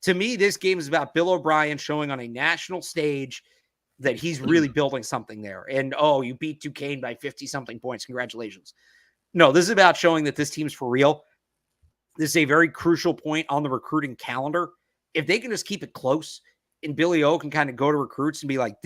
To me, this game is about Bill O'Brien showing on a national stage that he's really building something there. And, you beat Duquesne by 50-something points. Congratulations. No, this is about showing that this team's for real. This is a very crucial point on the recruiting calendar. If they can just keep it close, and Billy O can kind of go to recruits and be like,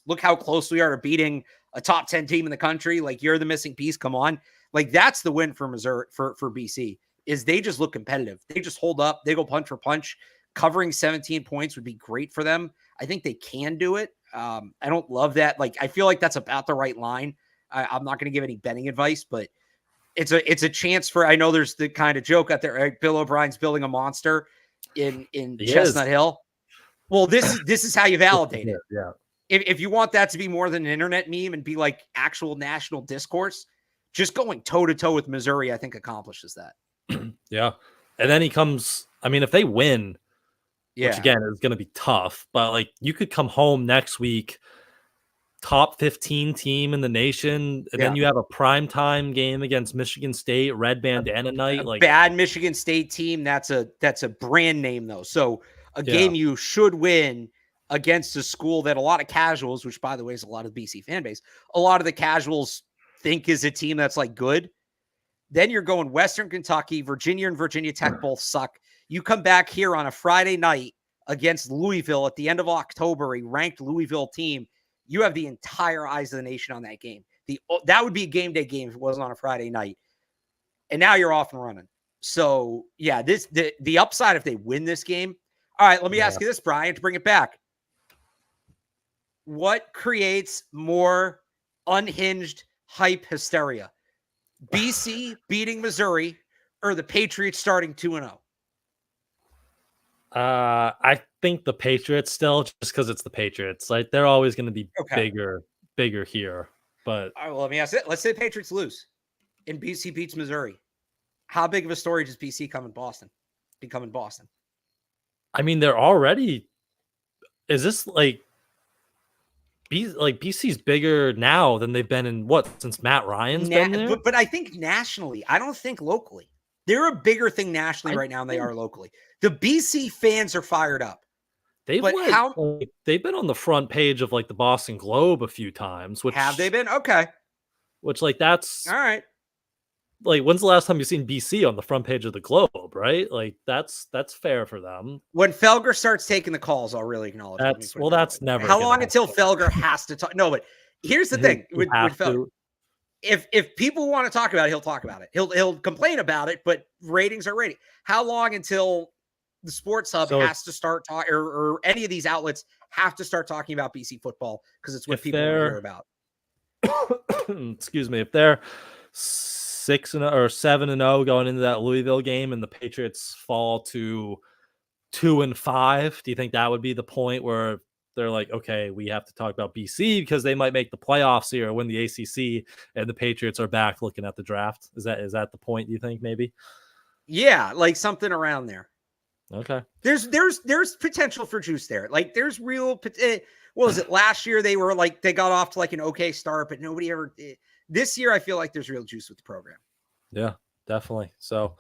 look how close we are to beating a top 10 team in the country. Like, you're the missing piece. Come on. Like, that's the win for Missouri, for BC, is they just look competitive. They just hold up. They go punch for punch. Covering 17 points would be great for them. I think they can do it. I don't love that. Like, I feel like that's about the right line. I'm not going to give any betting advice, but it's a chance for, I know there's the kind of joke out there, right? Bill O'Brien's building a monster in Chestnut Hill. Well, this is how you validate it. Yeah. If you want that to be more than an internet meme and be like actual national discourse, just going toe to toe with Missouri, I think accomplishes that. Yeah. And then he comes, I mean, if they win, which again is going to be tough, but like you could come home next week, top 15 team in the nation, and then you have a primetime game against Michigan State, red bandana night. Like, bad Michigan State team, that's a brand name though. So a game you should win against a school that a lot of casuals, which by the way is a lot of BC fan base, a lot of the casuals think is a team that's like good. Then you're going Western Kentucky, Virginia and Virginia Tech both suck. You come back here on a Friday night against Louisville at the end of October, a ranked Louisville team. You have the entire eyes of the nation on that game. That would be a game day game if it wasn't on a Friday night. And now you're off and running. So yeah, the upside if they win this game. All right, let me ask you this, Brian, to bring it back. What creates more unhinged hype hysteria? BC beating Missouri or the Patriots starting 2-0? I think the Patriots still, just because it's the Patriots. Like, they're always going to be bigger here. But all right, well, let me ask it. Let's say the Patriots lose and BC beats Missouri. How big of a story does BC become in Boston? I mean, they're already. Is this like BC's bigger now than they've been in since Matt Ryan's been there? But I think nationally, I don't think locally. They're a bigger thing nationally right now than they are locally. The BC fans are fired up. They've been on the front page of like the Boston Globe a few times. Which have they been? Okay. Which like that's all right. Like, when's the last time you've seen BC on the front page of the Globe, right? Like, that's fair for them. When Felger starts taking the calls, I'll really acknowledge that's never. How long until Felger has to talk? No, but here's the thing with Felger. If people want to talk about it, he'll talk about it. He'll complain about it, but ratings are rating. How long until the Sports Hub has to start talking, or any of these outlets have to start talking about BC football because it's what people hear about? Excuse me. If they're 6-0 or 7-0 going into that Louisville game, and the Patriots fall to 2-5, do you think that would be the point where they're like, okay, we have to talk about BC because they might make the playoffs here or win the ACC, and the Patriots are back looking at the draft? Is that the point, you think, maybe? Yeah, like something around there. Okay. There's potential for juice there. Like, there's real. What was it last year? They got off to like an okay start, but nobody ever. This year, I feel like there's real juice with the program. Yeah, definitely. So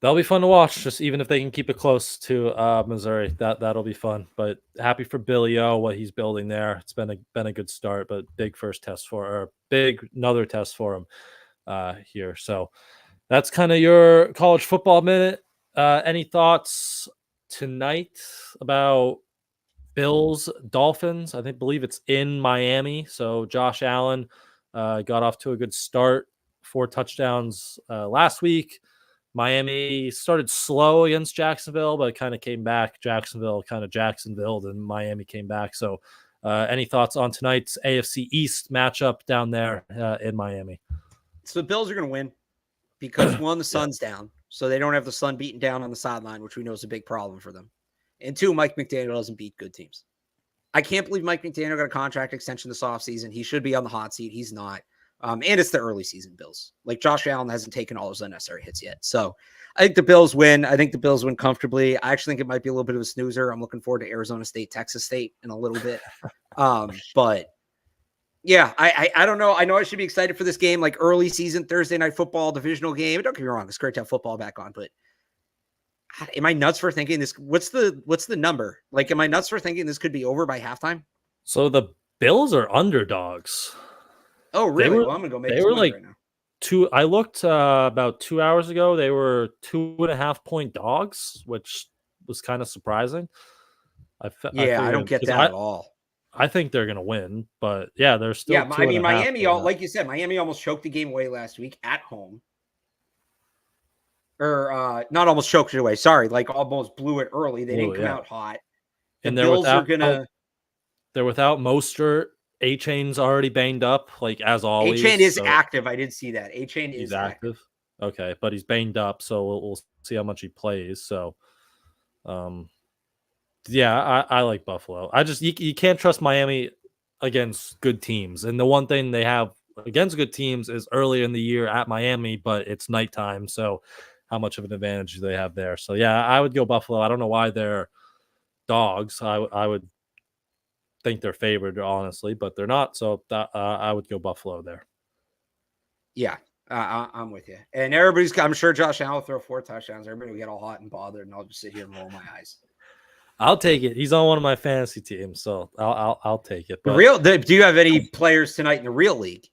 that'll be fun to watch. Just even if they can keep it close to Missouri, that'll be fun. But happy for Billy O, what he's building there. It's been a good start, but another test for him here. So that's kind of your college football minute. Any thoughts tonight about Bills Dolphins? I believe it's in Miami. So Josh Allen got off to a good start, 4 touchdowns last week. Miami started slow against Jacksonville, but kind of came back. Jacksonville kind of Jacksonville, and Miami came back. So any thoughts on tonight's AFC East matchup down there in Miami? So the Bills are going to win because, one, the sun's down, so they don't have the sun beating down on the sideline, which we know is a big problem for them. And 2, Mike McDaniel doesn't beat good teams. I can't believe Mike McDaniel got a contract extension this offseason. He should be on the hot seat. He's not. And it's the early season Bills. Like, Josh Allen hasn't taken all those unnecessary hits yet. So I think the Bills win. I think the Bills win comfortably. I actually think it might be a little bit of a snoozer. I'm looking forward to Arizona State, Texas State in a little bit. But yeah, I don't know. I know I should be excited for this game, like early season Thursday night football divisional game. Don't get me wrong. It's great to have football back on, but am I nuts for thinking this? What's the number? Like, am I nuts for thinking this could be over by halftime? So the Bills are underdogs. Oh, really? Well, I'm gonna go make. They were like right now. 2. I looked about 2 hours ago. They were 2.5 point dogs, which was kind of surprising. I I don't figured get because that at all. I think they're gonna win, but yeah, they're still Yeah, I mean, 2.5 Miami, point. like you said, Miami almost choked the game away last week at home. Or not almost choked it away. Sorry, like almost blew it early. They didn't come out hot. The And Bills are gonna. they're without Mostert. A-Chain's already banged up, like as always. A-Chain is so active. I did see that. A-Chain he's is active. Okay, but he's banged up, so we'll see how much he plays. So, yeah, I like Buffalo. You can't trust Miami against good teams, and the one thing they have against good teams is early in the year at Miami, but it's nighttime, so how much of an advantage do they have there? So yeah, I would go Buffalo. I don't know why they're dogs. I would think they're favored, honestly, but they're not. So I would go Buffalo there. Yeah, I'm with you. And I'm sure Josh Allen will throw 4 touchdowns. Everybody will get all hot and bothered, and I'll just sit here and roll my eyes. I'll take it. He's on one of my fantasy teams, so I'll take it. But do you have any players tonight in the real league?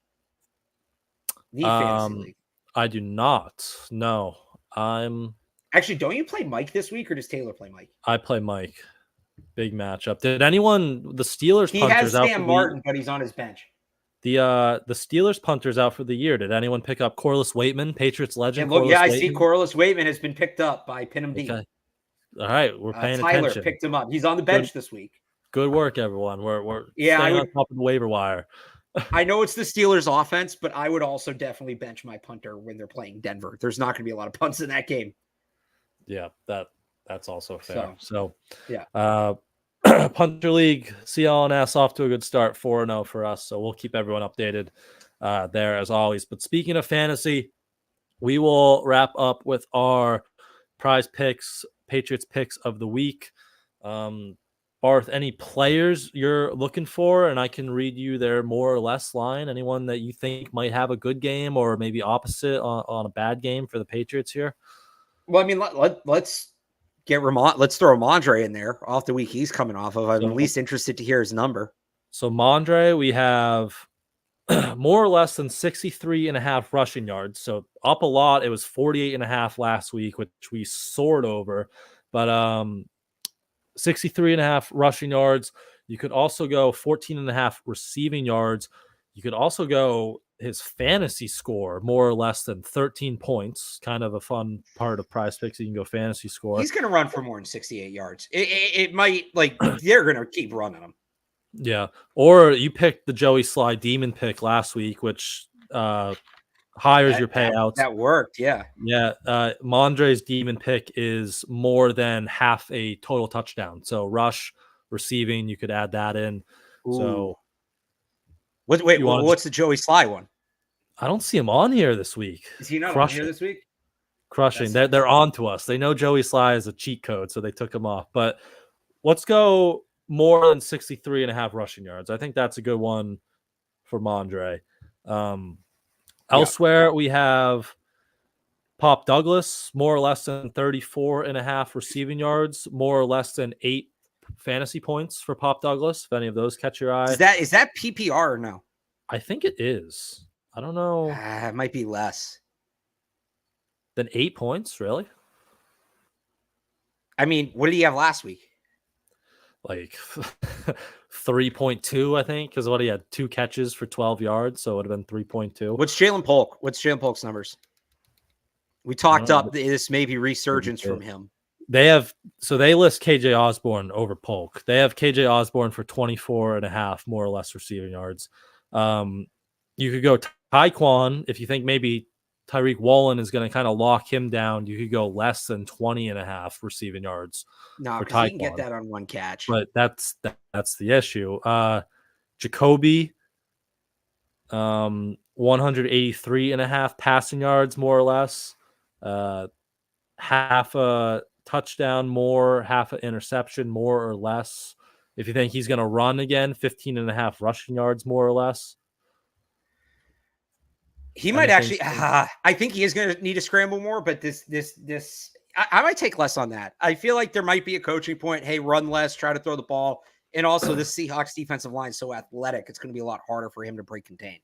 The fantasy league. I do not. No, actually. Don't you play Mike this week, or does Taylor play Mike? I play Mike. Big matchup. Did anyone? The Steelers He punters has out Sam Martin, but he's on his bench. The Steelers punters out for the year. Did anyone pick up Corliss Waitman, Patriots legend? I see Corliss Waitman has been picked up by Pinnham D. Okay. All right, we're paying Tyler attention. picked him up. He's on the bench this week. Good work, everyone. We're staying on top of the waiver wire. I know it's the Steelers offense, but I would also definitely bench my punter when they're playing Denver. There's not going to be a lot of punts in that game. Yeah, that's also fair. So yeah. Punter League, CLNS off to a good start, 4-0 for us. So we'll keep everyone updated there as always. But speaking of fantasy, we will wrap up with our prize picks, Patriots picks of the week. Barth, any players you're looking for? And I can read you their more or less line. Anyone that you think might have a good game or maybe opposite on a bad game for the Patriots here? Well, I mean, let's get let's throw Ramondre in there off the week he's coming off of. I'm at least interested to hear his number. So Mondre, we have more or less than 63.5 rushing yards. So up a lot. It was 48.5 last week, which we soared over. But 63.5 rushing yards. You could also go 14.5 receiving yards. You could also go his fantasy score, more or less than 13 points. Kind of a fun part of prize picks. You can go fantasy score. He's going to run for more than 68 yards. It might, like, they're going to keep running him. Yeah. Or you picked the Joey Sly Demon pick last week, which higher your payouts. That worked, yeah. Yeah. Mondre's Demon pick is more than half a total touchdown. So rush, receiving, you could add that in. Ooh. So what's the Joey Sly one? I don't see him on here this week. Is he not on here this week? Crushing. They're on to us. They know Joey Sly is a cheat code, so they took him off. But let's go more than 63.5 rushing yards. I think that's a good one for Mondre. Elsewhere, we have Pop Douglas, more or less than 34.5 receiving yards, more or less than 8 fantasy points for Pop Douglas, if any of those catch your eye. Is that PPR or no? I think it is. I don't know. It might be less than 8 points, really? I mean, what did he have last week? Like 3.2, I think, because he had 2 catches for 12 yards, so it would have been 3.2. What's Jalen Polk? What's Jalen Polk's numbers? We talked up this maybe resurgence from him. They list KJ Osborne over Polk. They have KJ Osborne for 24.5, more or less, receiving yards. You could go Tyquan if you think maybe Tyreek Woolen is going to kind of lock him down. You could go less than 20.5 receiving yards. No, because he can get that on one catch. But that's the issue. Jacoby, 183.5 passing yards, more or less. Half a touchdown more, half an interception, more or less. If you think he's going to run again, 15.5 rushing yards, more or less. He might actually. I think he is going to need to scramble more, but I might take less on that. I feel like there might be a coaching point. Hey, run less, try to throw the ball, and also the Seahawks defensive line is so athletic, it's going to be a lot harder for him to break contain.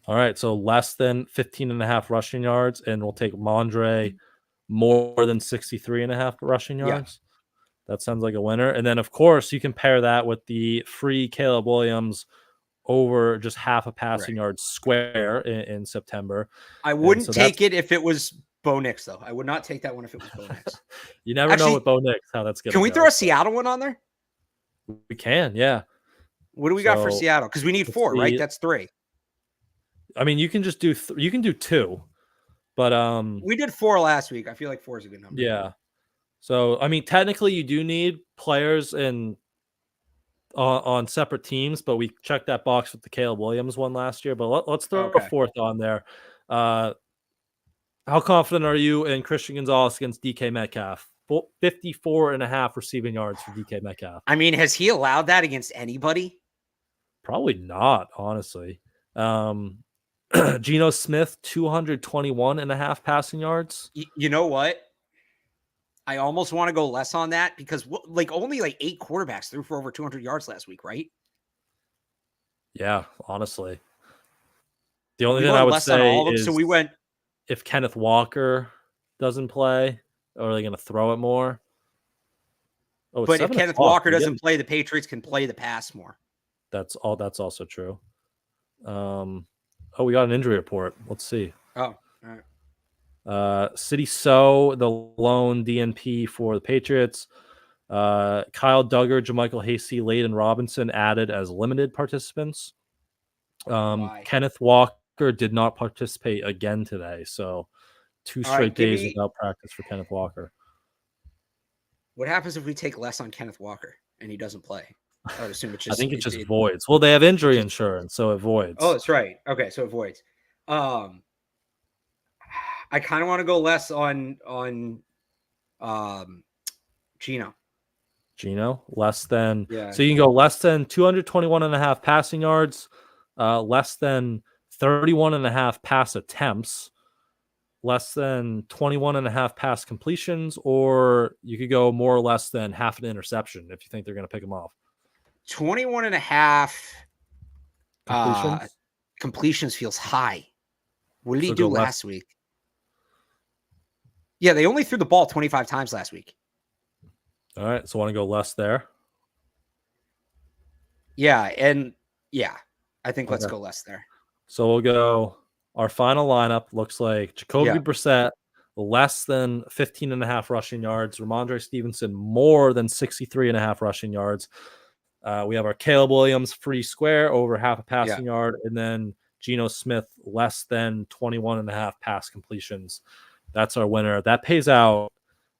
All right, so less than 15.5 rushing yards, and we'll take Mondre more than 63.5 rushing yards. That sounds like a winner. And then, of course, you can pair that with the free Caleb Williams over just half a passing yard square in September. I wouldn't take it if it was Bo Nix, though. I would not take that one if it was Bo Nix. You never know with Bo Nix how that's going to go. Can we throw a Seattle one on there? We can, yeah. What do we got for Seattle? Because we need 4, right? That's 3. I mean, you can just do you can do 2, but we did 4 last week. I feel like 4 is a good number. Yeah. So I mean, technically, you do need players on separate teams, but we checked that box with the Caleb Williams one last year. But let's throw a 4th on there. How confident are you in Christian Gonzalez against DK Metcalf? 54.5 receiving yards for DK Metcalf. I mean, has he allowed that against anybody? Probably not, honestly. Geno Smith, 221.5 passing yards. You know what? I almost want to go less on that because only 8 quarterbacks threw for over 200 yards last week, right? Yeah, honestly. The only thing I would say is so we went if Kenneth Walker doesn't play, or are they going to throw it more? Oh, but if Kenneth Walker doesn't play, the Patriots can play the pass more. That's also true. We got an injury report. Let's see. Oh, all right. City So, the lone DNP for the Patriots. Kyle Duggar, JaMychal Hasty, Layden Robinson added as limited participants. Kenneth Walker did not participate again today, so 2 straight days without practice for Kenneth Walker. What happens if we take less on Kenneth Walker and he doesn't play? I would assume it's just. I think it just voids. Well, they have injury insurance, so it voids. Oh, that's right. Okay, so it voids. I kind of want to go less on Geno. Geno, less than. Yeah. So you can go less than 221.5 passing yards, less than 31.5 pass attempts, less than 21.5 pass completions, or you could go more or less than half an interception if you think they're going to pick him off. 21.5 completions feels high. What did he do last week? Yeah, they only threw the ball 25 times last week. All right, so want to go less there? Yeah, I think let's go less there. So we'll go. Our final lineup looks like Jacoby Brissett, less than 15.5 rushing yards. Ramondre Stevenson, more than 63.5 rushing yards. We have our Caleb Williams free square over half a passing yard, and then Geno Smith less than 21.5 pass completions. That's our winner. That pays out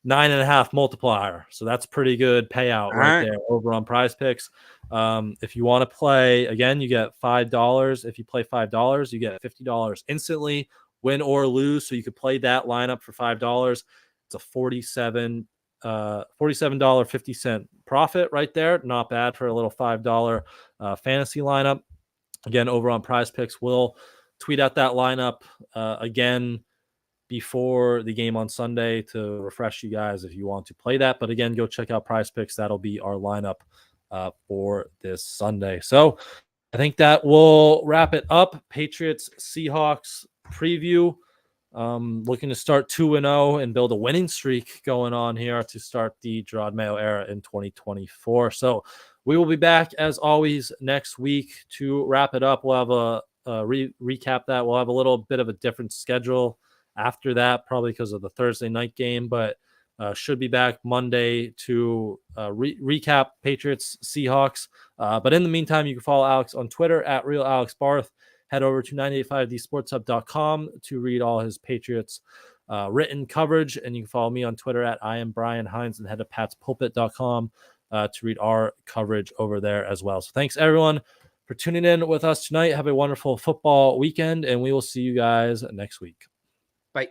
9.5 multiplier. So that's pretty good payout right there over on Prize Picks. If you want to play, again, you get $5. If you play $5, you get $50 instantly, win or lose. So you could play that lineup for $5. It's a $47.50 profit right there. Not bad for a little $5 fantasy lineup. Again, over on Prize Picks, we'll tweet out that lineup again before the game on Sunday to refresh you guys if you want to play that. But again, go check out Prize Picks. That'll be our lineup for this Sunday. So I think that will wrap it up. Patriots Seahawks preview. Looking to start 2-0 and build a winning streak going on here to start the Gerard Mayo era in 2024. So we will be back as always next week to wrap it up. We'll have a recap that. We'll have a little bit of a different schedule after that, probably because of the Thursday night game, but should be back Monday to recap Patriots Seahawks. But in the meantime, you can follow Alex on Twitter at RealAlexBarth. Head over to 985thsportshub.com to read all his Patriots written coverage. And you can follow me on Twitter at I am Brian Hines and head to patspulpit.com to read our coverage over there as well. So thanks everyone for tuning in with us tonight. Have a wonderful football weekend, and we will see you guys next week. Bye.